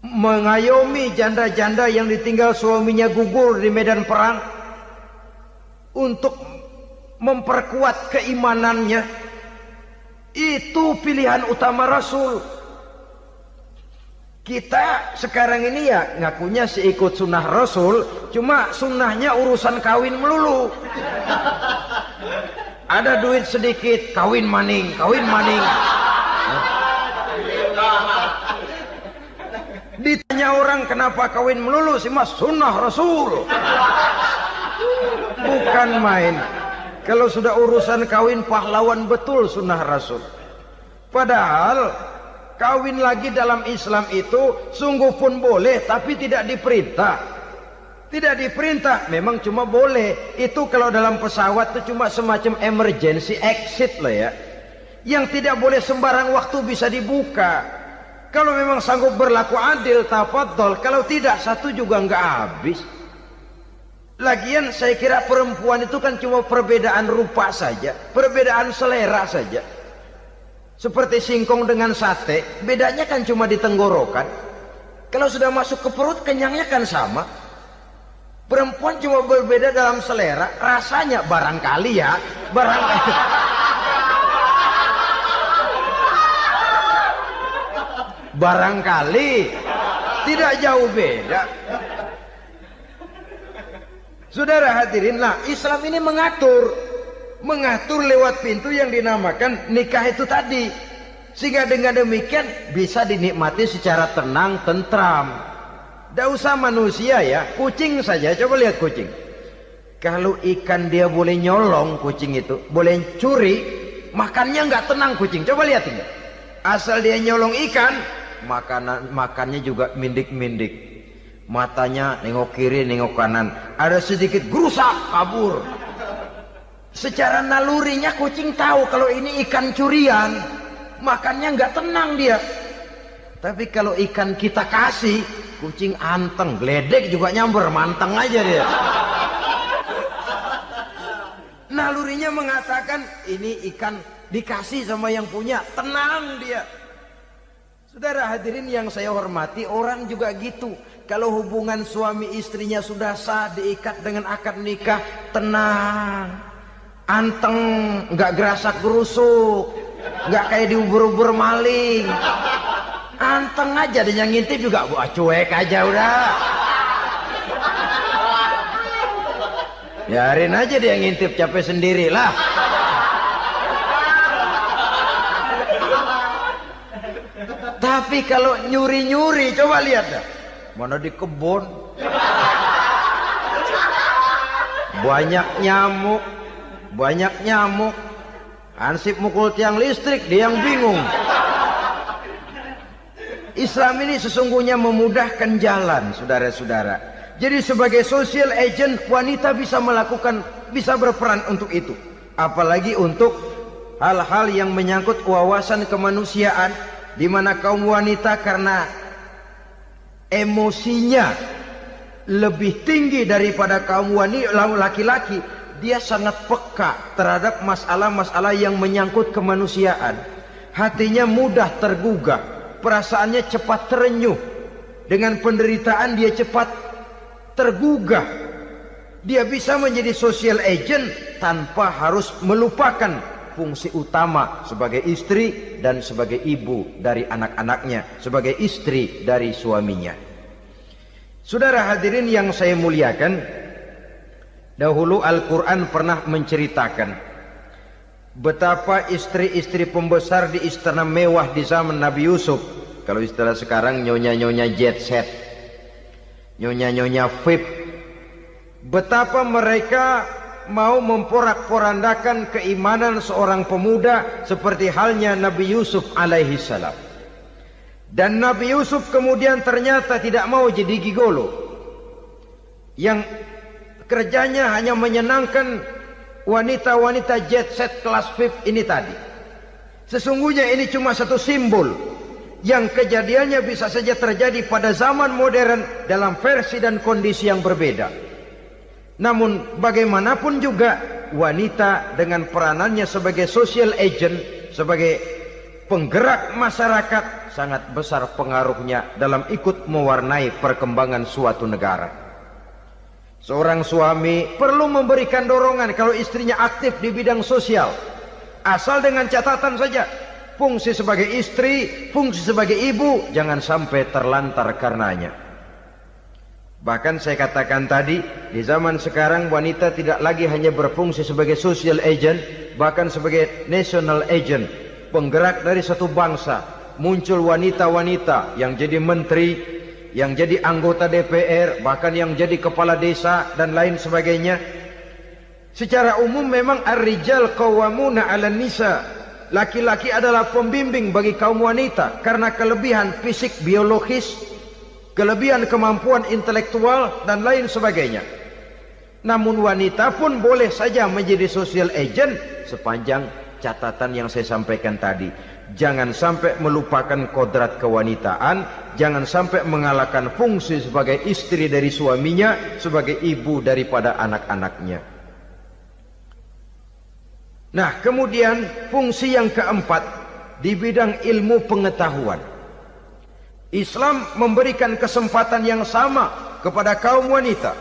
mengayomi janda-janda yang ditinggal suaminya gugur di medan perang, untuk memperkuat keimanannya. Itu pilihan utama Rasul. Kita sekarang ini ya ngakunya sih ikut sunnah Rasul, cuma sunnahnya urusan kawin melulu. Ada duit sedikit, kawin maning, kawin maning. Ditanya orang kenapa kawin melulu, sih mas sunnah Rasul. Bukan main. Kalau sudah urusan kawin pahlawan betul sunnah Rasul. Padahal kawin lagi dalam Islam itu sungguh pun boleh, tapi tidak diperintah. Tidak diperintah, memang cuma boleh. Itu kalau dalam pesawat itu cuma semacam emergency exit lah ya. Yang tidak boleh sembarang waktu bisa dibuka. Kalau memang sanggup berlaku adil, tafadhol. Kalau tidak, satu juga nggak habis. Lagian saya kira perempuan itu kan cuma perbedaan rupa saja, perbedaan selera saja. Seperti singkong dengan sate, bedanya kan cuma di tenggorokan. Kalau sudah masuk ke perut, kenyangnya kan sama. Perempuan cuma berbeda dalam selera, rasanya barangkali ya, barangkali. Barangkali tidak jauh beda. Saudara hadirinlah, Islam ini mengatur lewat pintu yang dinamakan nikah itu tadi, sehingga dengan demikian bisa dinikmati secara tenang, tentram. Tidak usah manusia ya, kucing saja. Coba lihat kucing. Kalau ikan dia boleh nyolong, kucing itu boleh curi, makannya nggak tenang kucing. Coba lihat ini. Asal dia nyolong ikan, makannya juga mindik-mindik. Matanya nengok kiri, nengok kanan. Ada sedikit gerusak, kabur. Secara nalurinya kucing tahu kalau ini ikan curian, makannya nggak tenang dia. Tapi kalau ikan kita kasih, kucing anteng, geledek juga nyamber, manteng aja dia. Nalurinya mengatakan ini ikan dikasih sama yang punya, tenang dia. Saudara hadirin yang saya hormati, orang juga gitu. Kalau hubungan suami istrinya sudah sah, diikat dengan akad nikah, tenang, anteng, nggak gerasak gerusuk, nggak kayak diubur-ubur maling. Anteng aja, dan yang ngintip juga buat cuek aja udah. Biarin aja dia ngintip, capek sendirilah. Tapi kalau nyuri-nyuri, coba lihat dah. Mana di kebun banyak nyamuk. Hansip mukul tiang listrik, dia yang bingung. Islam ini sesungguhnya memudahkan jalan, saudara-saudara. Jadi sebagai social agent, wanita bisa berperan untuk itu. Apalagi untuk hal-hal yang menyangkut wawasan kemanusiaan, di mana kaum wanita karena emosinya lebih tinggi daripada kaum laki-laki, dia sangat peka terhadap masalah-masalah yang menyangkut kemanusiaan. Hatinya mudah tergugah, perasaannya cepat terenyuh. Dengan penderitaan dia cepat tergugah. Dia bisa menjadi social agent tanpa harus melupakan fungsi utama sebagai istri dan sebagai ibu dari anak-anaknya, sebagai istri dari suaminya. Saudara hadirin yang saya muliakan, dahulu Al-Quran pernah menceritakan betapa istri-istri pembesar di istana mewah di zaman Nabi Yusuf. Kalau istilah sekarang nyonya-nyonya jet set, nyonya-nyonya VIP. Betapa mereka mau memporak-porandakan keimanan seorang pemuda seperti halnya Nabi Yusuf alaihi salam. Dan Nabi Yusuf kemudian ternyata tidak mau jadi gigolo. yang kerjanya hanya menyenangkan wanita-wanita jet set kelas VIP ini tadi. Sesungguhnya ini cuma satu simbol yang kejadiannya bisa saja terjadi pada zaman modern dalam versi dan kondisi yang berbeda. Namun bagaimanapun juga wanita dengan peranannya sebagai social agent, sebagai penggerak masyarakat, sangat besar pengaruhnya dalam ikut mewarnai perkembangan suatu negara. Seorang suami perlu memberikan dorongan kalau istrinya aktif di bidang sosial, asal dengan catatan saja, fungsi sebagai istri, fungsi sebagai ibu jangan sampai terlantar karenanya. Bahkan saya katakan tadi, di zaman sekarang wanita tidak lagi hanya berfungsi sebagai social agent, bahkan sebagai national agent, penggerak dari satu bangsa. Muncul wanita-wanita yang jadi menteri, yang jadi anggota DPR, bahkan yang jadi kepala desa dan lain sebagainya. Secara umum memang ar-rijal qawwamuna 'alan nisa. Laki-laki adalah pembimbing bagi kaum wanita karena kelebihan fisik biologis, kelebihan kemampuan intelektual dan lain sebagainya. Namun wanita pun boleh saja menjadi social agent sepanjang catatan yang saya sampaikan tadi. Jangan sampai melupakan kodrat kewanitaan, jangan sampai mengalahkan fungsi sebagai istri dari suaminya, sebagai ibu daripada anak-anaknya. Nah, kemudian fungsi yang keempat di bidang ilmu pengetahuan. Islam memberikan kesempatan yang sama kepada kaum wanita.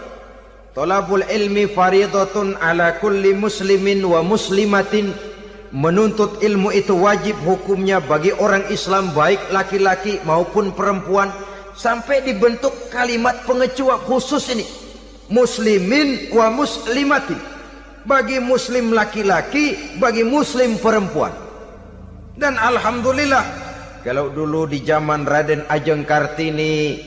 Thalabul ilmi faridatun ala kulli muslimin wa muslimatin. Menuntut ilmu itu wajib hukumnya bagi orang Islam, baik laki-laki maupun perempuan. Sampai dibentuk kalimat pengecuali khusus ini, muslimin wa muslimatin. Bagi muslim laki-laki, bagi muslim perempuan. Dan alhamdulillah, kalau dulu di zaman Raden Ajeng Kartini,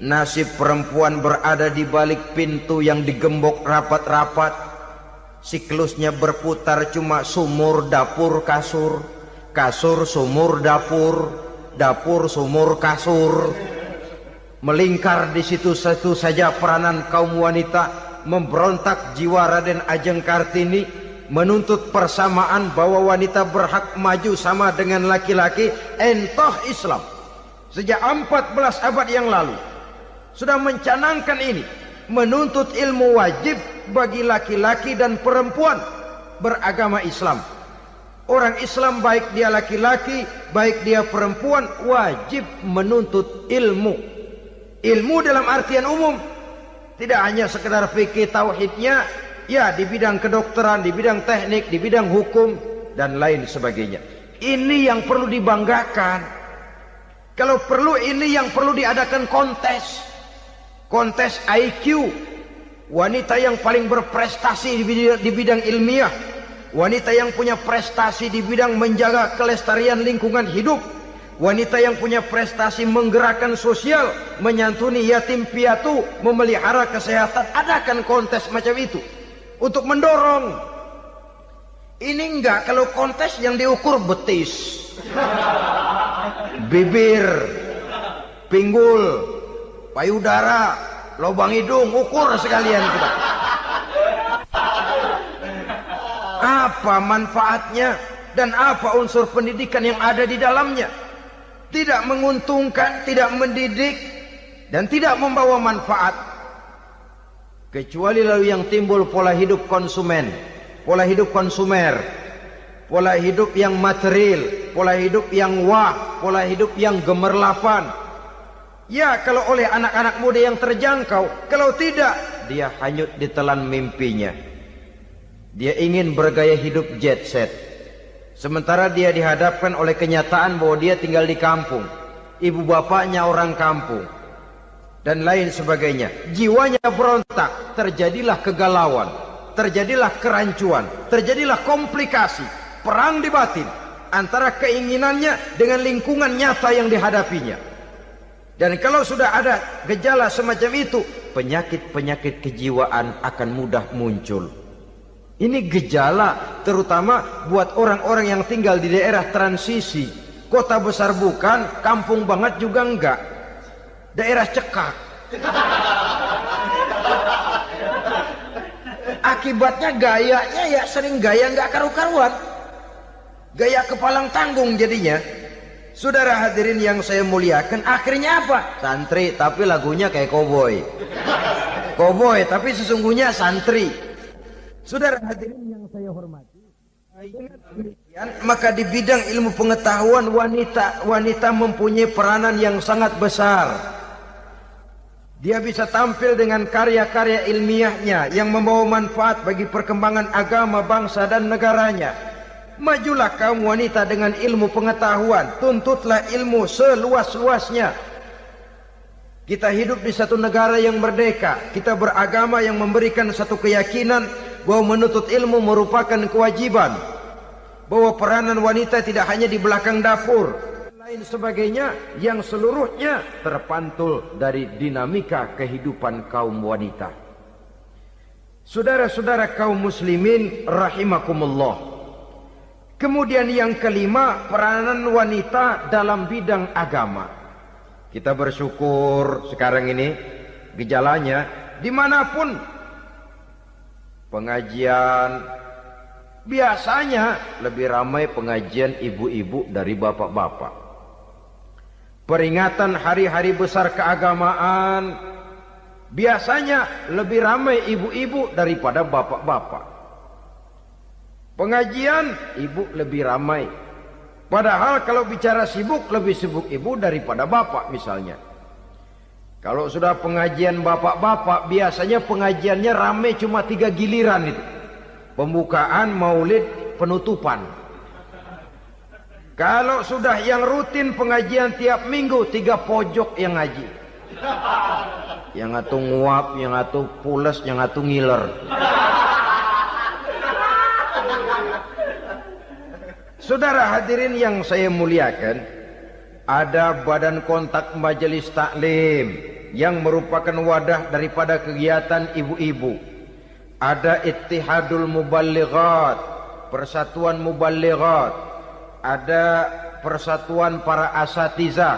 nasib perempuan berada di balik pintu yang digembok rapat-rapat, siklusnya berputar cuma sumur, dapur, kasur, kasur, sumur, dapur, dapur, sumur, kasur. Melingkar di situ satu saja peranan kaum wanita. Memberontak jiwa Raden Ajeng Kartini, menuntut persamaan bahwa wanita berhak maju sama dengan laki-laki. Entah Islam sejak 14 abad yang lalu sudah mencanangkan ini, menuntut ilmu wajib bagi laki-laki dan perempuan beragama Islam. Orang Islam baik dia laki-laki, baik dia perempuan, wajib menuntut ilmu. Ilmu dalam artian umum, tidak hanya sekedar fikih tauhidnya, ya di bidang kedokteran, di bidang teknik, di bidang hukum dan lain sebagainya. Ini yang perlu dibanggakan. Kalau perlu ini yang perlu diadakan kontes. Kontes IQ. Wanita yang paling berprestasi di bidang ilmiah, wanita yang punya prestasi di bidang menjaga kelestarian lingkungan hidup, wanita yang punya prestasi menggerakkan sosial, menyantuni yatim piatu, memelihara kesehatan. Adakan kontes macam itu untuk mendorong. Ini enggak, kalau kontes yang diukur betis, bibir, pinggul, payudara, lubang hidung, ukur sekalian kita. Apa manfaatnya dan apa unsur pendidikan yang ada di dalamnya? Tidak menguntungkan, tidak mendidik, dan tidak membawa manfaat. Kecuali lalu yang timbul pola hidup konsumen, pola hidup konsumer, pola hidup yang material, pola hidup yang wah, pola hidup yang gemerlapan. Ya, kalau oleh anak-anak muda yang terjangkau, kalau tidak, dia hanyut ditelan mimpinya. Dia ingin bergaya hidup jet set. Sementara dia dihadapkan oleh kenyataan bahwa dia tinggal di kampung, ibu bapaknya orang kampung, dan lain sebagainya. Jiwanya berontak, terjadilah kegalauan, terjadilah kerancuan, terjadilah komplikasi, perang di batin antara keinginannya dengan lingkungan nyata yang dihadapinya. Dan kalau sudah ada gejala semacam itu, penyakit-penyakit kejiwaan akan mudah muncul. Ini gejala terutama buat orang-orang yang tinggal di daerah transisi. Kota besar bukan, kampung banget juga enggak. Daerah cekak. Akibatnya gayanya ya sering gaya nggak karu-karuan, gaya kepalang tanggung jadinya. Saudara hadirin yang saya muliakan, akhirnya apa? Santri tapi lagunya kayak koboi. Koboi tapi sesungguhnya santri. Saudara hadirin yang saya hormati, dengan demikian maka di bidang ilmu pengetahuan wanita mempunyai peranan yang sangat besar. Dia bisa tampil dengan karya-karya ilmiahnya yang membawa manfaat bagi perkembangan agama, bangsa dan negaranya. Majulah kaum wanita dengan ilmu pengetahuan, tuntutlah ilmu seluas-luasnya. Kita hidup di satu negara yang merdeka, kita beragama yang memberikan satu keyakinan bahwa menuntut ilmu merupakan kewajiban, bahwa peranan wanita tidak hanya di belakang dapur, lain sebagainya yang seluruhnya terpantul dari dinamika kehidupan kaum wanita. Saudara-saudara kaum muslimin rahimakumullah. Kemudian yang kelima, peranan wanita dalam bidang agama. Kita bersyukur sekarang ini gejalanya dimanapun pengajian, biasanya lebih ramai pengajian ibu-ibu dari bapak-bapak. Peringatan hari-hari besar keagamaan, biasanya lebih ramai ibu-ibu daripada bapak-bapak. Pengajian, ibu lebih ramai. Padahal kalau bicara sibuk, lebih sibuk ibu daripada bapak misalnya. Kalau sudah pengajian bapak-bapak, biasanya pengajiannya ramai cuma 3 giliran itu. Pembukaan, maulid, penutupan. Kalau sudah yang rutin pengajian tiap minggu, 3 pojok yang ngaji. Yang atu nguap, yang atu pules, yang atu ngiler. Saudara hadirin yang saya muliakan, ada badan kontak majelis taklim yang merupakan wadah daripada kegiatan ibu-ibu. Ada Ittihadul Muballighat, Persatuan Muballighat, ada Persatuan Para Asatizah,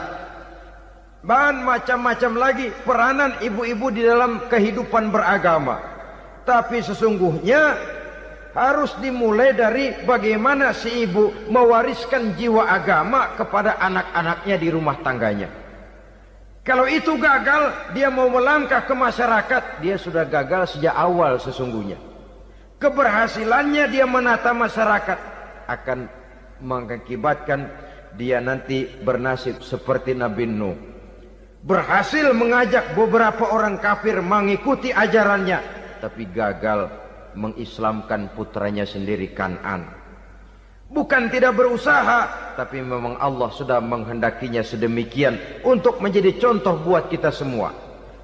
dan macam-macam lagi peranan ibu-ibu di dalam kehidupan beragama. Tapi sesungguhnya harus dimulai dari bagaimana si ibu mewariskan jiwa agama kepada anak-anaknya di rumah tangganya. Kalau itu gagal, dia mau melangkah ke masyarakat, dia sudah gagal sejak awal sesungguhnya. Keberhasilannya dia menata masyarakat akan mengakibatkan dia nanti bernasib seperti Nabi Nuh. Berhasil mengajak beberapa orang kafir mengikuti ajarannya, tapi gagal mengislamkan putranya sendiri Kan'an. Bukan tidak berusaha, tapi memang Allah sudah menghendakinya sedemikian untuk menjadi contoh buat kita semua.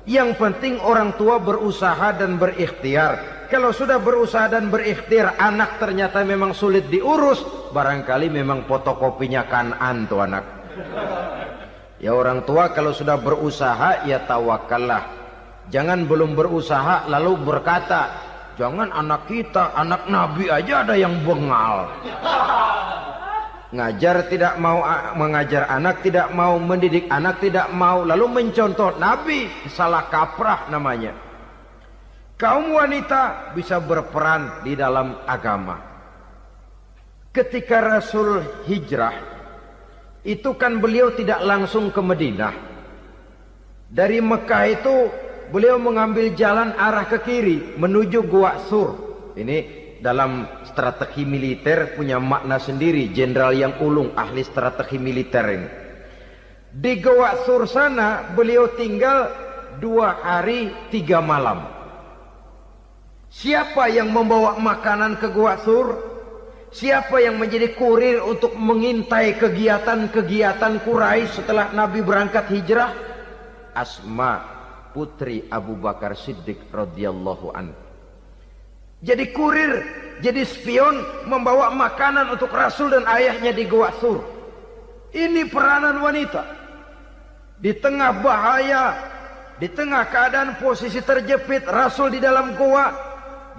Yang penting orang tua berusaha dan berikhtiar. Kalau sudah berusaha dan berikhtiar, anak ternyata memang sulit diurus, barangkali memang fotokopinya Kan'an tuh anak. Ya orang tua kalau sudah berusaha, ya tawakallah. Jangan belum berusaha lalu berkata, jangan anak kita, anak Nabi aja ada yang bengal. Ngajar tidak mau, mengajar anak tidak mau, mendidik anak tidak mau, lalu mencontoh Nabi, salah kaprah namanya. Kaum wanita bisa berperan di dalam agama. Ketika Rasul hijrah, itu kan beliau tidak langsung ke Madinah. Dari Mekah itu beliau mengambil jalan arah ke kiri menuju Gua Sur. Ini dalam strategi militer punya makna sendiri. Jenderal yang ulung, ahli strategi militer ini. Di Gua Sur sana beliau tinggal 2 hari 3 malam. Siapa yang membawa makanan ke Gua Sur? Siapa yang menjadi kurir untuk mengintai kegiatan-kegiatan Quraisy setelah Nabi berangkat hijrah? Asma, putri Abu Bakar Siddiq radhiyallahu anhu. Jadi kurir, jadi spion, membawa makanan untuk Rasul dan ayahnya di Gua Sur. Ini peranan wanita. Di tengah bahaya, di tengah keadaan posisi terjepit, Rasul di dalam gua,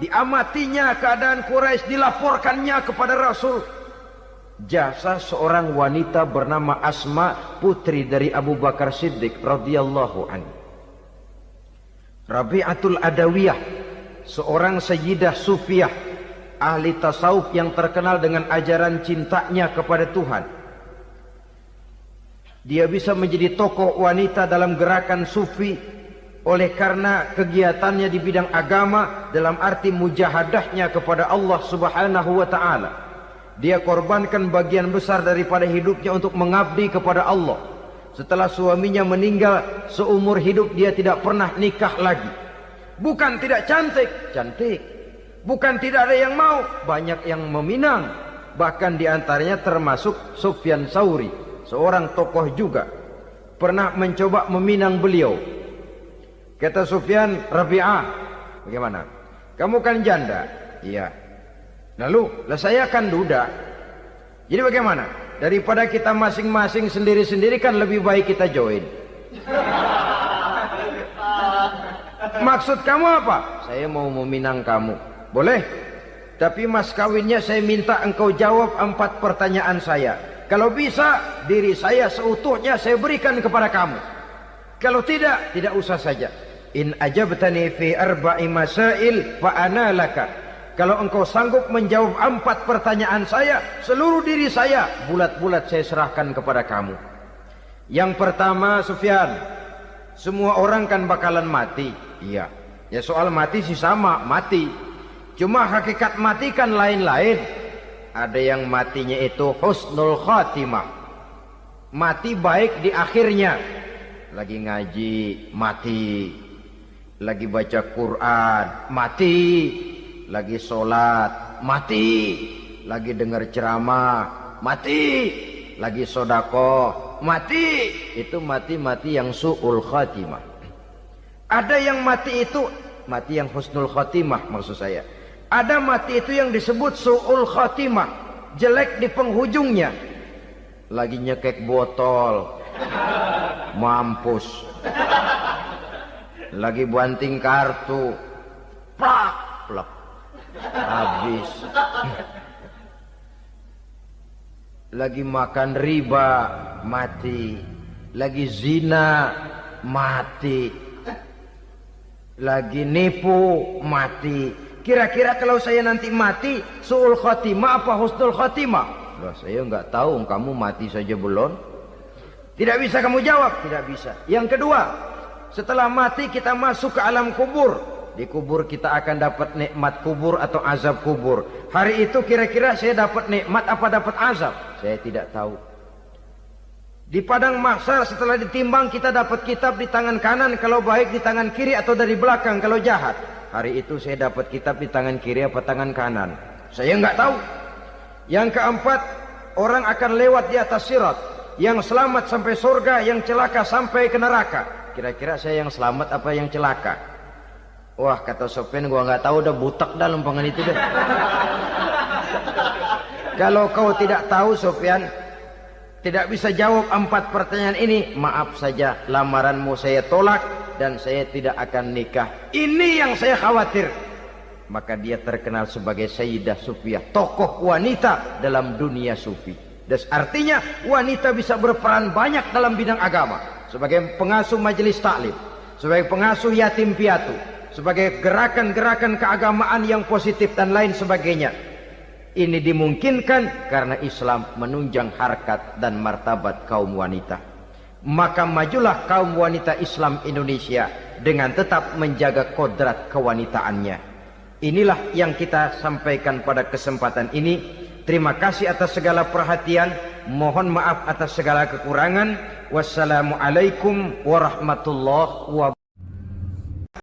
diamatinya keadaan Quraisy, dilaporkannya kepada Rasul. Jasa seorang wanita bernama Asma, putri dari Abu Bakar Siddiq radhiyallahu anhu. Rabi'atul Adawiyah, seorang sayyidah sufiyah, ahli tasawuf yang terkenal dengan ajaran cintanya kepada Tuhan. Dia bisa menjadi tokoh wanita dalam gerakan sufi oleh karena kegiatannya di bidang agama dalam arti mujahadahnya kepada Allah Subhanahu wa taala. Dia korbankan bagian besar daripada hidupnya untuk mengabdi kepada Allah. Setelah suaminya meninggal, seumur hidup dia tidak pernah nikah lagi. Bukan tidak cantik, cantik. Bukan tidak ada yang mau, banyak yang meminang. Bahkan diantaranya termasuk Sufyan Tsauri, seorang tokoh juga. Pernah mencoba meminang beliau. Kata Sufyan, Rabi'ah, bagaimana? Kamu kan janda? Iya. Lalu, saya kan duda. Jadi bagaimana? Daripada kita masing-masing sendiri-sendiri kan lebih baik kita join. Maksud kamu apa? Saya mau meminang kamu. Boleh? Tapi mas kawinnya saya minta engkau jawab 4 pertanyaan saya. Kalau bisa, diri saya seutuhnya saya berikan kepada kamu. Kalau tidak, tidak usah saja. In ajabtani fi 4 masail fa ana laka. Kalau engkau sanggup menjawab 4 pertanyaan saya, seluruh diri saya bulat-bulat saya serahkan kepada kamu. Yang pertama, Sufyan, semua orang kan bakalan mati. Iya. Ya soal mati sih sama, mati. Cuma hakikat mati kan lain-lain. Ada yang matinya itu husnul khatimah. Mati baik di akhirnya. Lagi ngaji, mati. Lagi baca Quran, mati. Lagi sholat, mati. Lagi dengar ceramah, mati. Lagi sodakoh, mati. Itu mati-mati yang su'ul khatimah. Ada yang mati itu mati yang husnul khatimah, maksud saya. Ada mati itu yang disebut su'ul khatimah, jelek di penghujungnya. Lagi nyekek botol, mampus. Lagi banting kartu, plak plak, habis. Lagi makan riba, mati. Lagi zina, mati. Lagi nipu, mati. Kira-kira kalau saya nanti mati, su'ul khatimah apa husnul khatimah? Loh, saya nggak tahu, kamu mati saja belum. Tidak bisa kamu jawab, tidak bisa. Yang kedua, setelah mati kita masuk ke alam kubur. Di kubur kita akan dapat nikmat kubur atau azab kubur. Hari itu kira-kira saya dapat nikmat apa dapat azab? Saya tidak tahu. Di padang mahsyar setelah ditimbang kita dapat kitab di tangan kanan kalau baik, di tangan kiri atau dari belakang kalau jahat. Hari itu saya dapat kitab di tangan kiri apa tangan kanan? Saya nggak tahu. Yang keempat, orang akan lewat di atas sirat. Yang selamat sampai surga, yang celaka sampai ke neraka. Kira-kira saya yang selamat apa yang celaka? Wah, kata Sofyan, gua nggak tahu, udah butak dah lempangan itu deh. Kalau kau tidak tahu, Sofyan, tidak bisa jawab 4 pertanyaan ini, maaf saja, lamaranmu saya tolak dan saya tidak akan nikah. Ini yang saya khawatir. Maka dia terkenal sebagai Sayyidah Sufiyah, tokoh wanita dalam dunia sufi. Dan artinya wanita bisa berperan banyak dalam bidang agama. Sebagai pengasuh majelis taklim, sebagai pengasuh yatim piatu, sebagai gerakan-gerakan keagamaan yang positif dan lain sebagainya. Ini dimungkinkan karena Islam menunjang harkat dan martabat kaum wanita. Maka majulah kaum wanita Islam Indonesia dengan tetap menjaga kodrat kewanitaannya. Inilah yang kita sampaikan pada kesempatan ini. Terima kasih atas segala perhatian. Mohon maaf atas segala kekurangan. Wassalamualaikum warahmatullahi wabarakatuh.